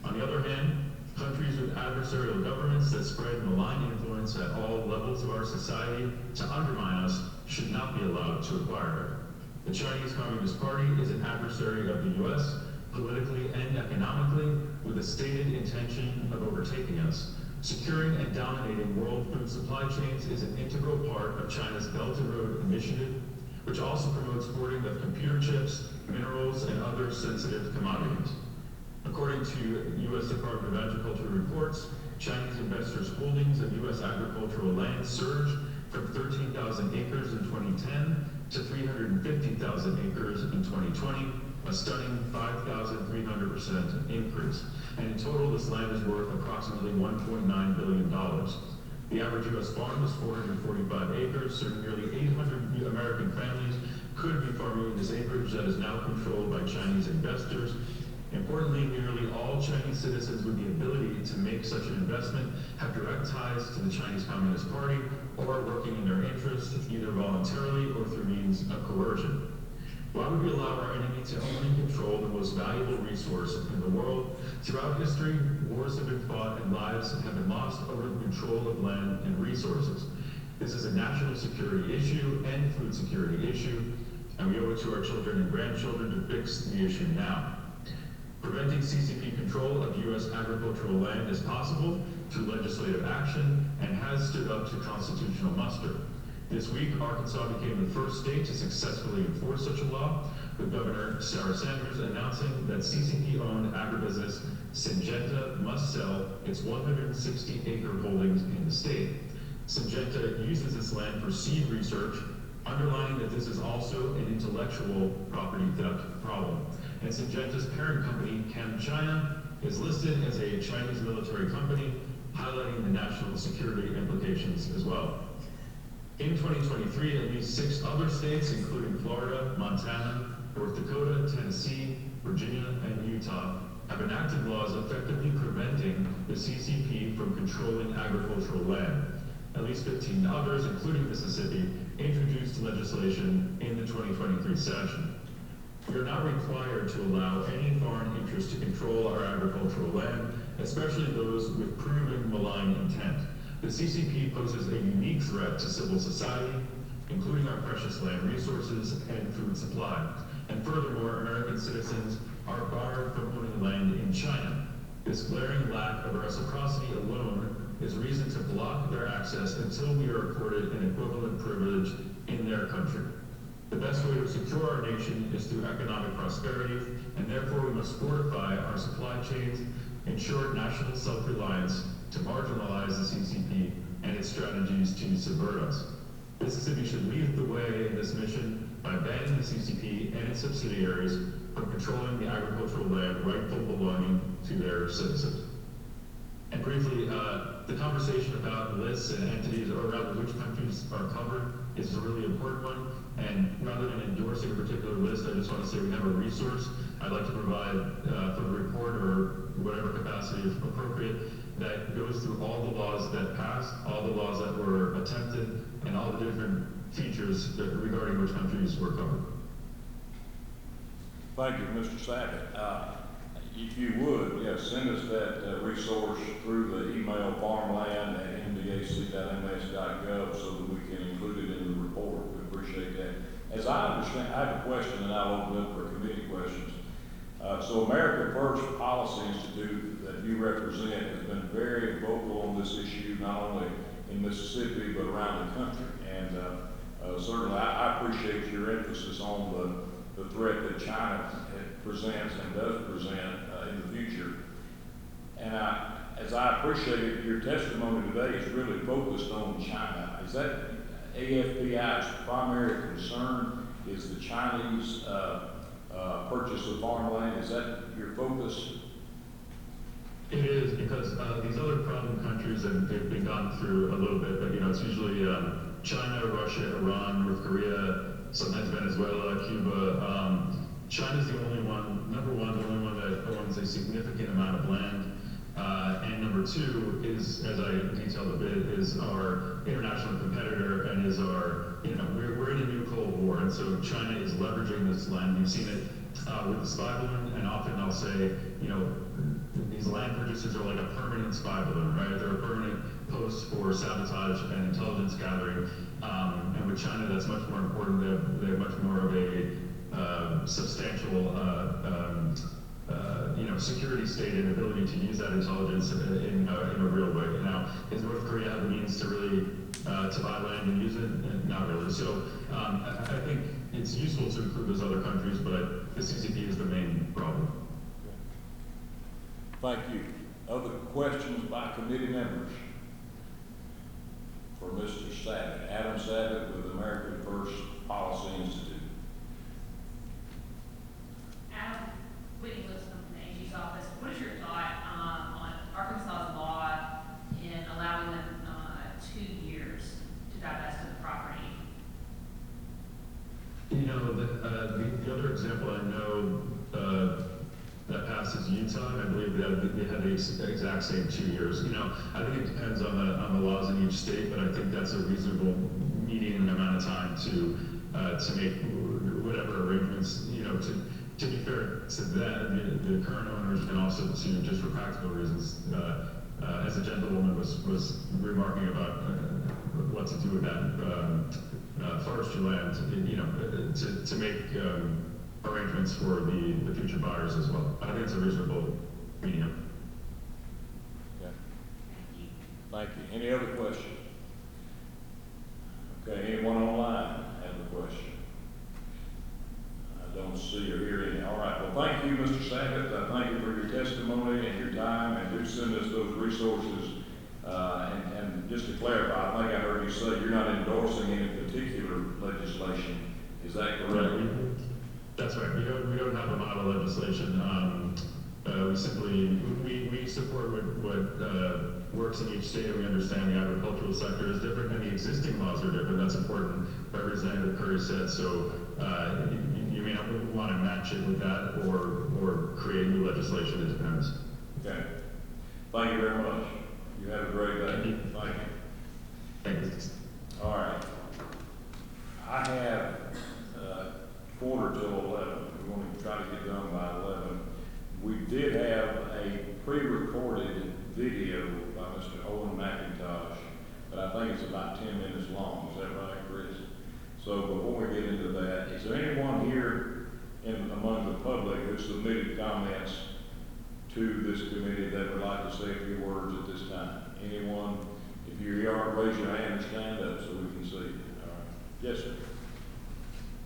On the other hand, countries with adversarial governments that spread malign influence at all levels of our society to undermine us should not be allowed to acquire it. The Chinese Communist Party is an adversary of the U.S. politically and economically, with a stated intention of overtaking us. Securing and dominating world food supply chains is an integral part of China's Belt and Road Initiative, which also promotes hoarding of computer chips, minerals, and other sensitive commodities. According to U.S. Department of Agriculture reports, Chinese investors' holdings of U.S. agricultural land surged from 13,000 acres in 2010 to 350,000 acres in 2020, a stunning 5,300% increase. And in total, this land is worth approximately $1.9 billion. The average U.S. farm is 445 acres, so nearly 800 American families could be farming this acreage that is now controlled by Chinese investors. Importantly, nearly all Chinese citizens with the ability to make such an investment have direct ties to the Chinese Communist Party or are working in their interest, either voluntarily or through means of coercion. Why would we allow our enemy to own and control the most valuable resource in the world? Throughout history, wars have been fought and lives have been lost over the control of land and resources. This is a national security issue and food security issue, and we owe it to our children and grandchildren to fix the issue now. Preventing CCP control of U.S. agricultural land is possible through legislative action and has stood up to constitutional muster. This week, Arkansas became the first state to successfully enforce such a law, with Governor Sarah Sanders announcing that CCP-owned agribusiness Syngenta must sell its 160-acre holdings in the state. Syngenta uses this land for seed research, underlining that this is also an intellectual property theft problem. And Syngenta's parent company, ChemChina, is listed as a Chinese military company, highlighting the national security implications as well. In 2023, at least 6 other states, including Florida, Montana, North Dakota, Tennessee, Virginia, and Utah, have enacted laws effectively preventing the CCP from controlling agricultural land. At least 15 others, including Mississippi, introduced legislation in the 2023 session. We are not required to allow any foreign interest to control our agricultural land, especially those with proven malign intent. The CCP poses a unique threat to civil society, including our precious land resources and food supply. And furthermore, American citizens are barred from owning land in China. This glaring lack of reciprocity alone is reason to block their access until we are accorded an equivalent privilege in their country. The best way to secure our nation is through economic prosperity, and therefore we must fortify our supply chains, ensure national self-reliance to marginalize the CCP and its strategies to subvert us. Mississippi should lead the way in this mission by banning the CCP and its subsidiaries from controlling the agricultural land rightfully belonging to their citizens. And briefly, the conversation about lists and entities or rather which countries are covered is a really important one. And rather than endorsing a particular list, I just want to say we have a resource I'd like to provide for the report or whatever capacity is appropriate that goes through all the laws that passed, all the laws that were attempted, and all the different features regarding which countries were covered. Thank you, Mr. Sackett. If you would, yes, send us that resource through the email farmland@mdac.ms.gov so that we can include it in the report. We appreciate that. As I understand, I have a question and I'll open up for committee questions. So America First Policy Institute that you represent has been very vocal on this issue, not only in Mississippi, but around the country. And certainly I appreciate your emphasis on the threat that China presents and does present in the future. And as I appreciate it, your testimony today is really focused on China. Is that AFPI's primary concern is the Chinese purchase of farmland? Is that your focus? It is, because these other problem countries, and they've been gone through a little bit, but it's usually China, Russia, Iran, North Korea, sometimes Venezuela, Cuba. China's the only one, number one, the only one that owns a significant amount of land. And number two is, as I detailed a bit, is our international competitor and is our, we're in a new Cold War. And so China is leveraging this land. We've seen it with the spy balloon, and often I'll say, these land purchases are like a permanent spy balloon, right? They're a permanent post for sabotage and intelligence gathering. And with China, that's much more important. They have much more of a substantial security state and ability to use that intelligence in a real way. Now, does North Korea have the means to really to buy land and use it? Not really. So I think it's useful to include those other countries, but the CCP is the main problem. Thank you. Other questions by committee members? For Mr. Sackett, Adam Sackett with American First Policy Institute. believe that they had the exact same 2 years. You know, I think it depends on the laws in each state, but I think that's a reasonable median amount of time to make whatever arrangements, you know, to be fair to them, the current owners, and also to, just for practical reasons, as the gentlewoman was remarking about what to do with that forestry land, you know, to make arrangements for the future buyers as well. I think it's a reasonable medium. Okay. Thank you. Any other questions? Okay, anyone online have a question? I don't see or hear any. All right, well, thank you, Mr. Sackett. I thank you for your testimony and your time, and do send us those resources. And just to clarify, I think I heard you say you're not endorsing any particular legislation. Is that correct? Right. That's right. We don't have a model legislation. We simply we support what works in each state, and we understand the agricultural sector is different and the existing laws are different. That's important. Representative Curry said so. You may not want to match it with that or create new legislation. It depends. Okay. Thank you very much. You have a great day. Thank you. Thank you. Thank you. All right. I have quarter till 11. We want to try to get done by 11. We did have a pre-recorded video by Mr. Owen McIntosh, but I think it's about 10 minutes long. Is that right, Chris? So before we get into that, is there anyone here among the public who submitted comments to this committee that would like to say a few words at this time? Anyone? If you're here, raise your hand and stand up so we can see you. All right. Yes, sir.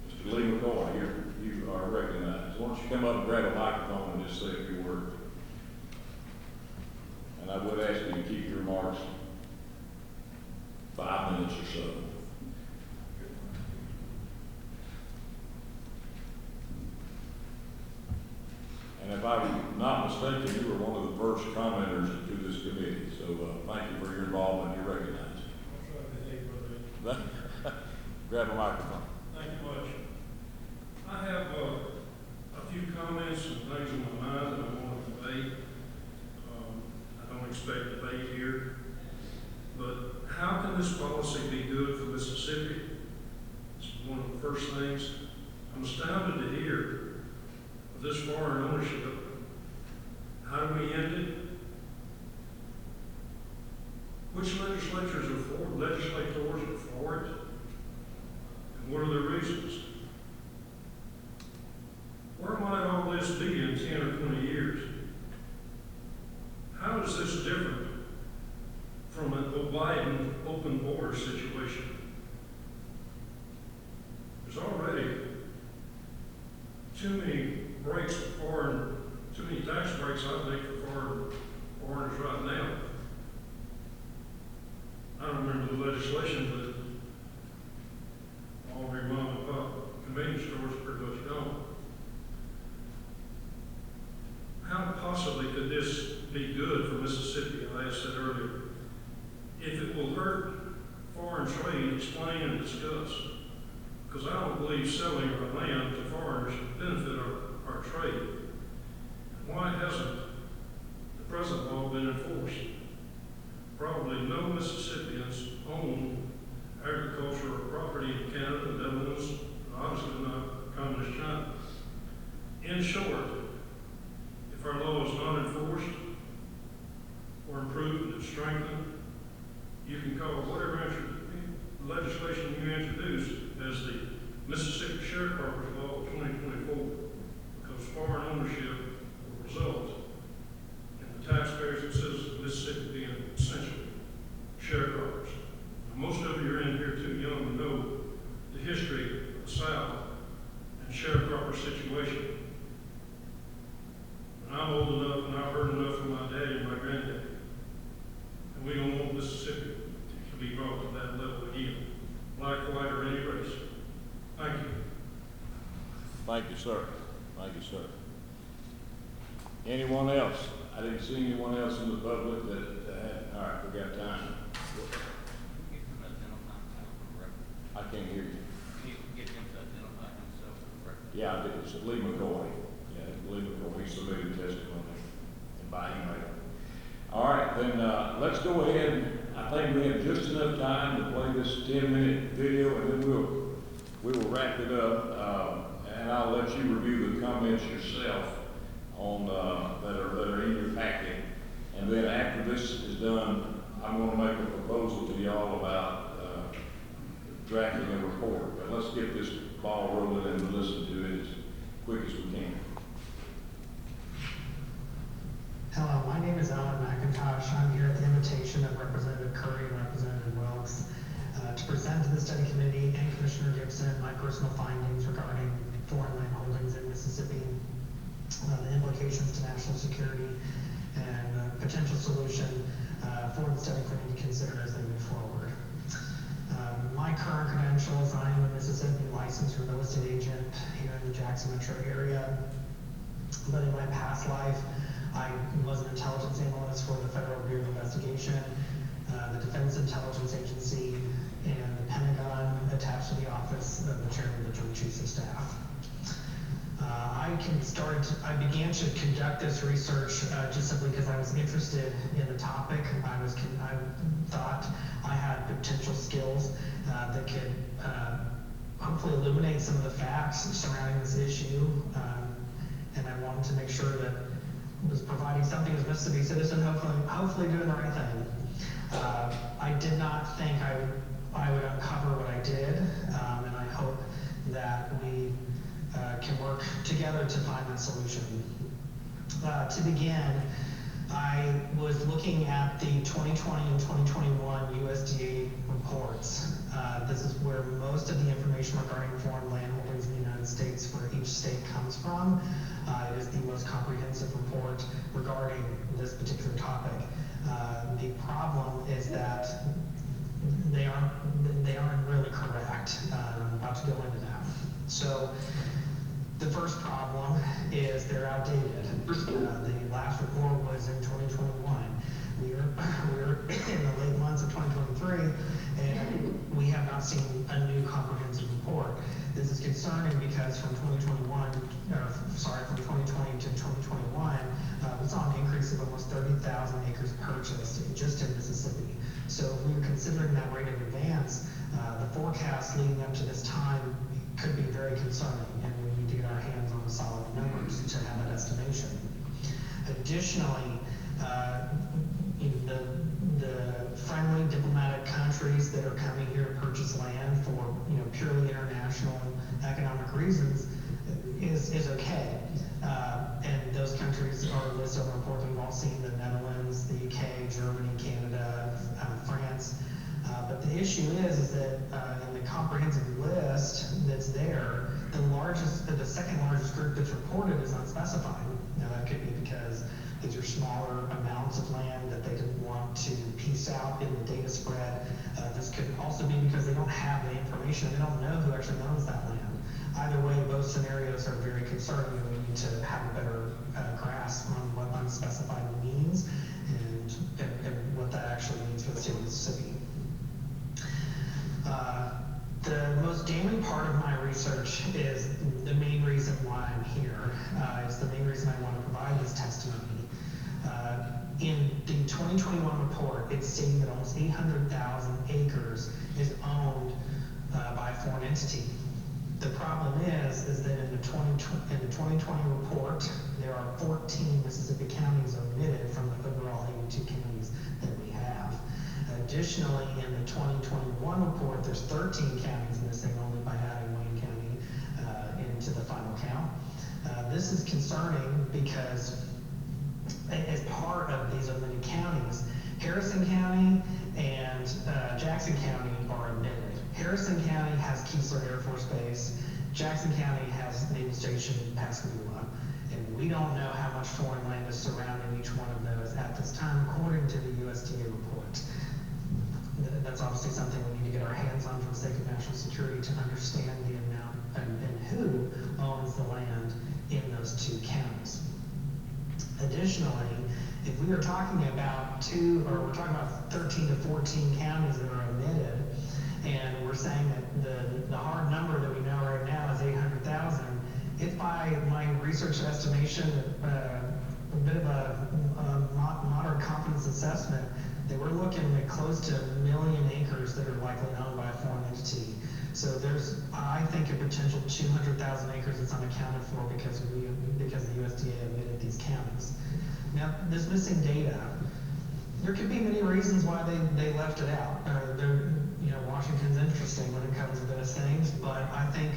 Mr. Lee McCoy, you are recognized. Why don't you come up and grab a microphone and just say a few words? And I would ask you to keep your remarks 5 minutes or so. And if I'm not mistaken, you were one of the first commenters to this committee. So thank you for your involvement. You're recognized. Grab a microphone. Thank you much. I have a few comments and things in my mind that I want to debate. I don't expect debate here, but how can this policy be good for Mississippi? It's one of the first things. I'm astounded to hear of this foreign ownership. How do we end it? Which legislators are for it? And what are the reasons? Where might all this be in 10 or 20 years? How is this different from a Biden open border situation? There's already too many breaks for too many tax breaks, I think, for foreigners right now. I don't remember the legislation, but all your mom and pop convenience stores are pretty much gone. How possibly could this be good for Mississippi? I asked that earlier. If it will hurt foreign trade, explain and discuss. Because I don't believe selling our land to foreigners benefit our trade. Why hasn't the present law been enforced? Probably no Mississippians own agricultural property in Canada, Netherlands, obviously not Communist China. In short, if our law is not enforced or improved and strengthened, you can call whatever legislation you introduce as the Mississippi Sharecroppers Law of 2024, because foreign ownership will result in the taxpayers and citizens of Mississippi being essentially sharecroppers. Now, most of you are in here too young to know the history of the South and sharecropper situation. And I'm old enough and I've heard enough from my daddy and my granddaddy. And we don't want Mississippi to be brought to that level again, black, white, or any race. Thank you. Thank you, sir. Thank you, sir. Anyone else? I didn't see anyone else in the public that had, all right, we got time. I can't hear you. Yeah, I did. It's Lee McCoy. Yeah, Lee McCoy. He submitted testimony. And by let's go ahead. I think we have just enough time to play this 10-minute video, and then we will wrap it up. And I'll let you review the comments yourself on that are in your packet. And then after this is done, I'm going to make a proposal to y'all about drafting a report. But let's get this ball rolling and listen to it as quick as we can. Hello, my name is Alan McIntosh. I'm here at the invitation of Representative Curry and Representative Wilkes to present to the study committee and Commissioner Gibson my personal findings regarding foreign land holdings in Mississippi, the implications to national security, and potential solution for the study committee to consider as they move forward. My current credentials: I am a Mississippi licensed real estate agent here in the Jackson metro area, but in my past life, I was an intelligence analyst for the Federal Bureau of Investigation, the Defense Intelligence Agency, and the Pentagon, attached to the office of the Chairman of the Joint Chiefs of Staff. I began to conduct this research just simply because I was interested in the topic. I thought I had potential skills that could hopefully illuminate some of the facts surrounding this issue, and I wanted to make sure that I was providing something as a Mississippi citizen, hopefully doing the right thing. I did not think I would uncover what I did, and I hope that we can work together to find that solution. To begin, I was looking at the 2020 and 2021 USDA reports. This is where most of the information regarding foreign land holdings in the United States for each state comes from. It is the most comprehensive report regarding this particular topic. The problem is that they aren't really correct. I'm about to go into that. So the first problem is they're outdated. The last report was in 2021. We're in the late months of 2023, and we have not seen a new comprehensive report. This is concerning because from 2020 to 2021, we saw an increase of almost 30,000 acres purchased just in Mississippi. So if we were considering that rate of advance, the forecast leading up to this time could be very concerning, and we need to get our hands on the solid numbers to have that estimation. Additionally, the friendly diplomatic countries that are coming here to purchase land for purely international economic reasons is okay, and those countries are listed on the report. We've all seen the Netherlands, the UK, Germany, Canada, France. But the issue is that in the comprehensive list that's there, the second largest group that's reported is unspecified. Now that could be because these are smaller amounts of land that they didn't want to piece out in the data spread. This could also be because they don't have the information. They don't know who actually owns that land. Either way, both scenarios are very concerning, and we need to have a better grasp on what unspecified means and what that actually means for the state of Mississippi. The most damning part of my research is the main reason why I'm here. It's the main reason I want to provide this testimony. In the 2021 report, it's stating that almost 800,000 acres is owned by a foreign entity. The problem is that in the 2020 report, there are 14 Mississippi counties omitted from the overall 82 counties that we have. Additionally, in the 2021 report, there's 13 counties missing only by adding Wayne County into the final count. This is concerning because as part of these omitted counties, Harrison County and Jackson County are omitted. Harrison County has Keesler Air Force Base. Jackson County has Naval Station Pascagoula. And we don't know how much foreign land is surrounding each one of those at this time, according to the USDA report. That's obviously something we need to get our hands on for the sake of national security to understand the amount and who owns the land in those two counties. Additionally, if we are talking about 13 to 14 counties that are omitted, and we're saying that the hard number that we know right now is 800,000, it's by my research estimation, a bit of a moderate confidence assessment, They were looking at close to 1 million acres that are likely owned by a foreign entity. So there's, I think, a potential 200,000 acres that's unaccounted for because the USDA omitted these counties. Now, this missing data, there could be many reasons why they left it out. Washington's interesting when it comes to those things, but I think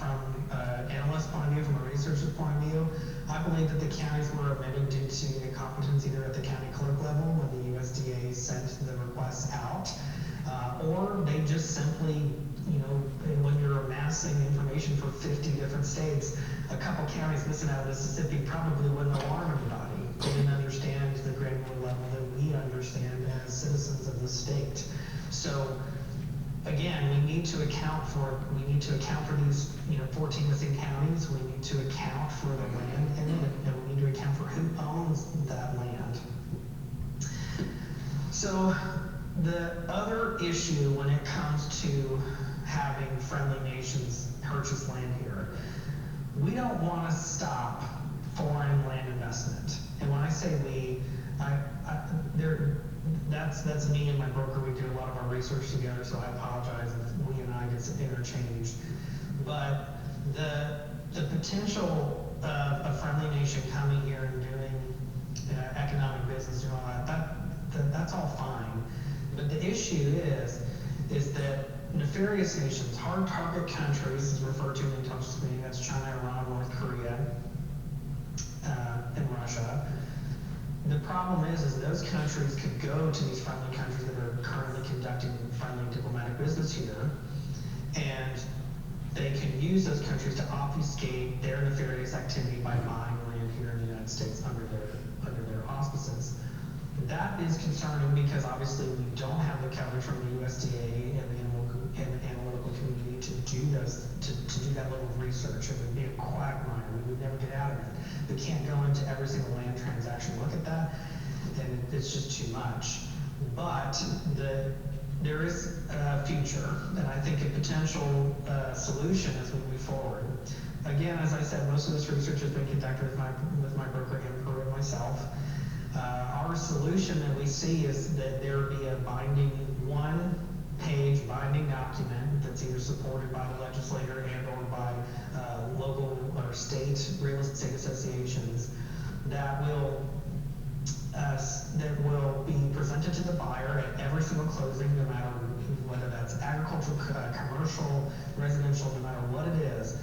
from an analyst point of view, from a researcher's point of view, I believe that the counties were omitted due to incompetence either at the county clerk level when the USDA sent the requests out, or they just simply, when you're amassing information for 50 different states, a couple counties missing out of Mississippi probably wouldn't alarm anybody. They didn't understand the granular level that we understand as citizens of the state. So again, we need to account for these 14 missing counties. We need to account for the land in it, and we need to account for who owns that land. So the other issue when it comes to having friendly nations purchase land here, we don't want to stop foreign land investment. And when I say we, that's me and my broker. We do a lot of our research together, so I apologize if we and I get interchanged. But the potential of a friendly nation coming here and doing economic business and all that's all fine. But the issue is that nefarious nations, hard target countries, is referred to in intelligence community, that's China, Iran, North Korea, and Russia. The problem is those countries could go to these friendly countries that are currently conducting friendly diplomatic business here, and they can use those countries to obfuscate their nefarious activity by buying land here in the United States under their auspices. That is concerning because obviously we don't have the coverage from the USDA and the analytical community to do that level of research. It would be a quagmire. We would never get out of it. We can't go into every single land transaction, look at that, and it's just too much. But there is a future, and I think a potential solution as we move forward. Again, as I said, most of this research has been conducted with my broker, Emperor, and myself. Our solution that we see is that there be a one-page binding document that's either supported by the legislator and or by local or state real estate associations that will be presented to the buyer at every single closing, no matter whether that's agricultural, commercial, residential, no matter what it is.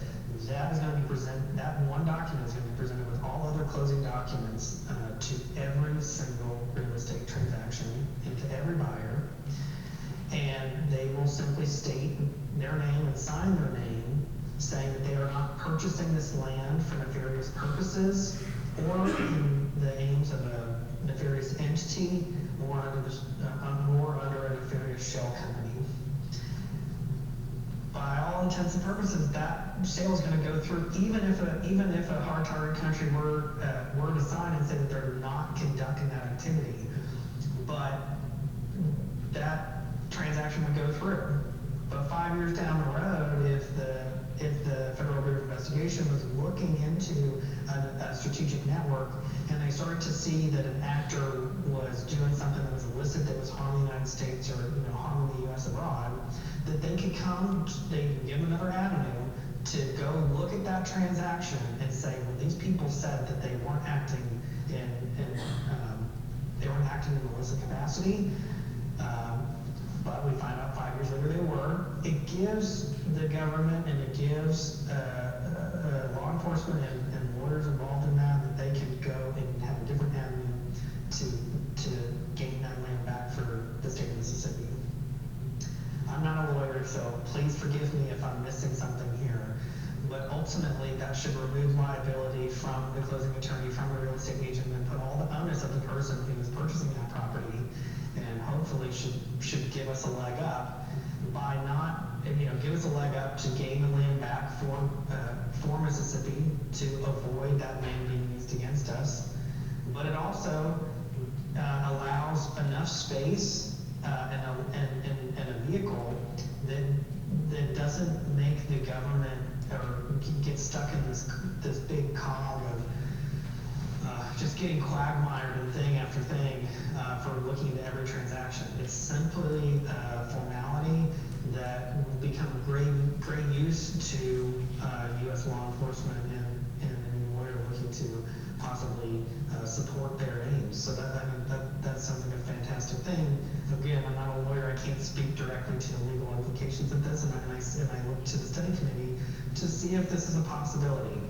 That is going to be presented. That one document is going to be presented with all other closing documents to every single real estate transaction and to every buyer, and they will simply state their name and sign their name, saying that they are not purchasing this land for nefarious purposes or in the aims of a nefarious entity or under a nefarious shell company. By all intents and purposes, that sale is going to go through, even if a hard target country were to sign and say that they're not conducting that activity, but that transaction would go through. But 5 years down the road, if the Federal Bureau of Investigation was looking into a strategic network and they started to see that an actor was doing something that was illicit, that was harming the United States or harming the U.S. abroad, that they could give them another avenue to go look at that transaction and say, well, these people said that they weren't acting in illicit capacity, but we find out 5 years later they were. It gives the government and it gives law enforcement and lawyers involved in that they can go and have a different avenue to gain that land back for the state of Mississippi. I'm not a lawyer, so please forgive me if I'm missing something here. But ultimately, that should remove liability from the closing attorney, from the real estate agent, and put all the onus of the person who is purchasing that property, and hopefully should give us a leg up by give us a leg up to gain the land back for Mississippi, to avoid that land being used against us. But it also allows enough space and a vehicle that doesn't make the government or get stuck in this big cog of just getting quagmired in thing after thing for looking into every transaction. It's simply a formality that will become great use to U.S. law enforcement and anyone looking to possibly support their aims. So that sounds like a fantastic thing. Again, I'm not a lawyer. I can't speak directly to the legal implications of this, and I look to the study committee to see if this is a possibility.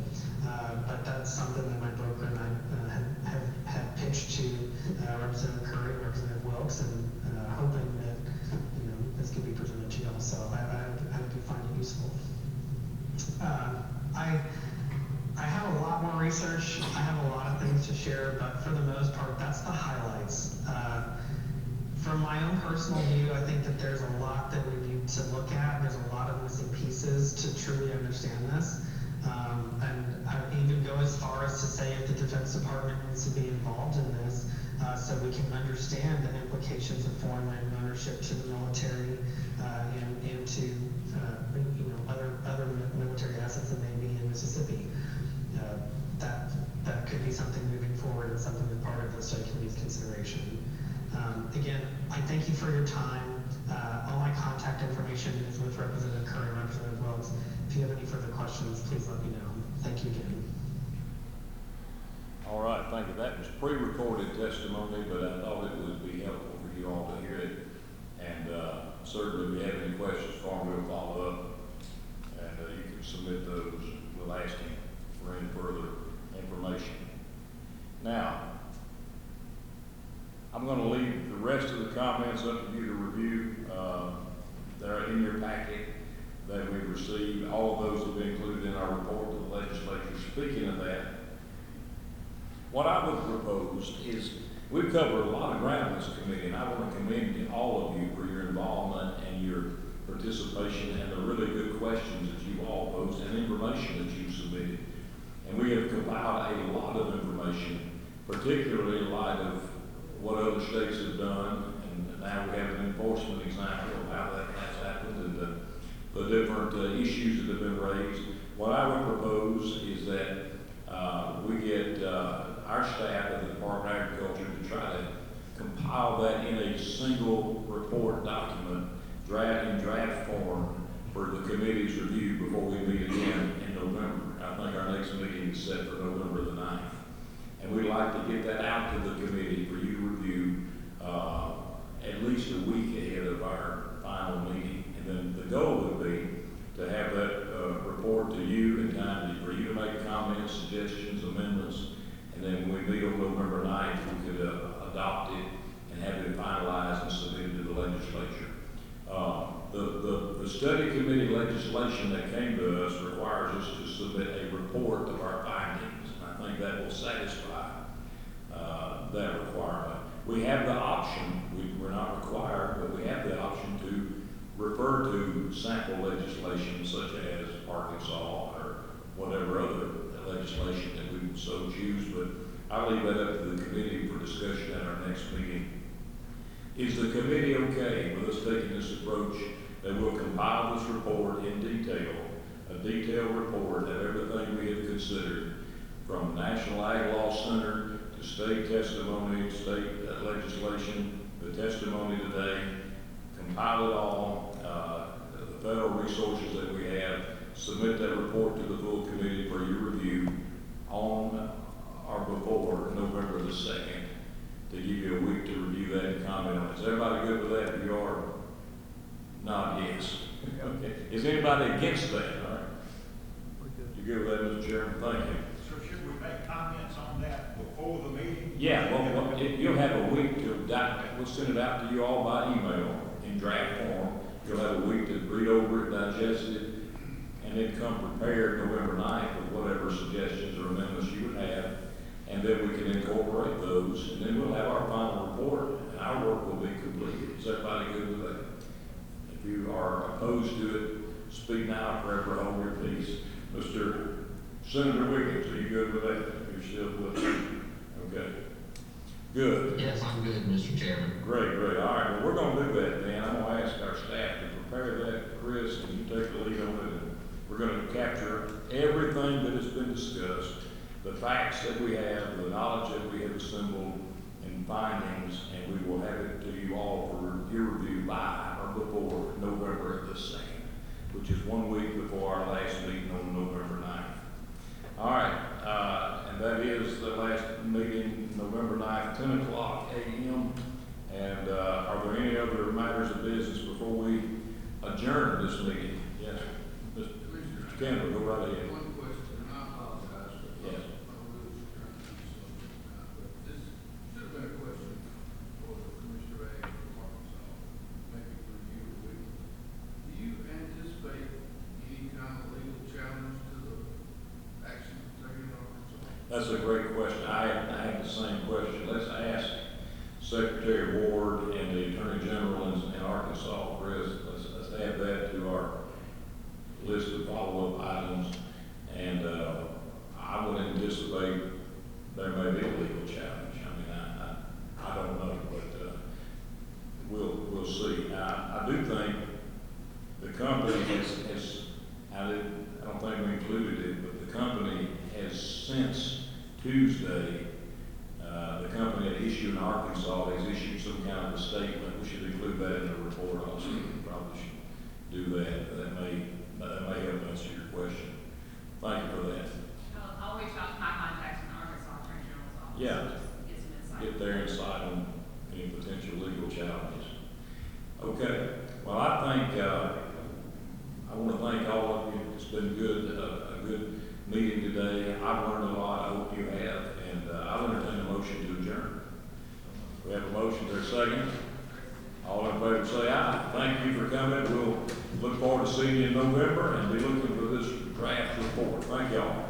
But that's something that my broker and I have pitched to Representative Curry and Representative Wilkes, and hoping that this could be presented to y'all. So I hope you find it useful. I have a lot more research. I have a lot of things to share, but for the most part, that's the highlights. From my own personal view, I think that there's a lot that we need to look at. There's a lot of missing pieces to truly understand this. And I even go as far as to say if the Defense Department needs to be involved in this, so we can understand the implications of foreign land ownership to the military and to other military assets that may be in Mississippi. That could be something moving forward and something that's part of the study committee's consideration. Again, I thank you for your time. All my contact information is with Representative Curry and Representative Wilkes. If you have any further questions, please let me know. Thank you again. All right, thank you. That was pre-recorded testimony, but I thought it would be helpful for you all to hear it. And certainly, if you have any questions for me, we'll follow up. And you can submit those. We'll ask him for any further information. Now, I'm going to leave the rest of the comments up to you to review. They're in your packet that we've received. All of those have been included in our report to the legislature. Speaking of that, what I would propose is we've covered a lot of ground in this committee, and I want to commend all of you for your involvement and your participation and the really good questions that you all posed and information that you submitted. And we have compiled a lot of information, particularly in light of what other states have done, and now we have an enforcement example of how that has happened and the different issues that have been raised. What I would propose is that we get our staff at the Department of Agriculture to try to compile that in a single report document, in draft form for the committee's review before we meet again in November. I think our next meeting is set for November the 9th. And we'd like to get that out to the committee for you to review at least a week ahead of our final meeting. And then the goal would be to have that report to you in time for you to make comments, suggestions, amendments. And then when we meet on November 9th, we could adopt it and have it finalized and submitted to the legislature. The study committee legislation that came to us requires us to submit a report of our findings. I think that will satisfy that requirement. We have the option, we're not required, but we have the option to refer to sample legislation such as Arkansas or whatever other legislation that we so choose, but I'll leave that up to the committee for discussion at our next meeting. Is the committee okay with us taking this approach that we'll compile this report in detail, a detailed report of everything we have considered, from National Ag Law Center to state testimony, state legislation, the testimony today, compile it all, the federal resources that we have, submit that report to the full committee for your review on or before November the 2nd, to give you a week to review that and comment on it. Is everybody good with that? If you are, nod yes. Okay. Is anybody against that? All right. You good with that, Mr. Chairman? Thank you. So should we make comments on that before the meeting? Yeah, well, you'll have a week to, we'll send it out to you all by email in draft form. You'll have a week to read over it, digest it, and then come prepared November 9th with whatever suggestions or amendments you would have, and then we can incorporate those, and then we'll have our final report, and our work will be completed. Is everybody good with that? If you are opposed to it, speak now, forever hold your peace. Mr. Senator Wiggins, are you good with that? You're still with us? Okay. Good. Yes, I'm good, Mr. Chairman. Great, great. All right, well, we're going to do that, then. I'm going to ask our staff to prepare that. Chris, and you take the lead on it. And we're going to capture everything that has been discussed, the facts that we have, the knowledge that assembled and findings, and we will have it to you all for your review by or before November the 2nd, which is 1 week before our last meeting on November 9th. All right, and that is the last meeting, November 9th, 10 o'clock a.m. And are there any other matters of business before we adjourn this meeting? Yes, Mr. Campbell, go right ahead. One question, and I apologize. But Yes. my rules are trying to do something now, but this should have been a question for the Commissioner Ag from Arkansas, maybe for you or Whitney. Do you anticipate any kind of legal challenge to the action taken in Arkansas? That's a great question. I had the same question. Let's ask Secretary Ward and the Attorney General in Arkansas, Chris. Let's add that to our list of follow-up items. And I would anticipate there may be a legal challenge. I mean, I don't know, but we'll see. Now, I do think the company has I don't think we included it, but the company has since Tuesday, the company that issued in Arkansas has issued some kind of a statement. We should include that in the report also. We probably should do that. That may help answer your question. Thank you for that. I'll reach out to my contacts in the Arkansas Attorney General's office. Yeah. Just get some insight. Get their insight on any potential legal challenges. Okay. Well, I think I want to thank all of you. It's been good, a good meeting today. I've learned a lot. I hope you have. And I'll entertain a motion to adjourn. We have a motion. There's a second. All in favor say aye. Thank you for coming. We'll look forward to seeing you in November and be looking for this draft report. Thank y'all.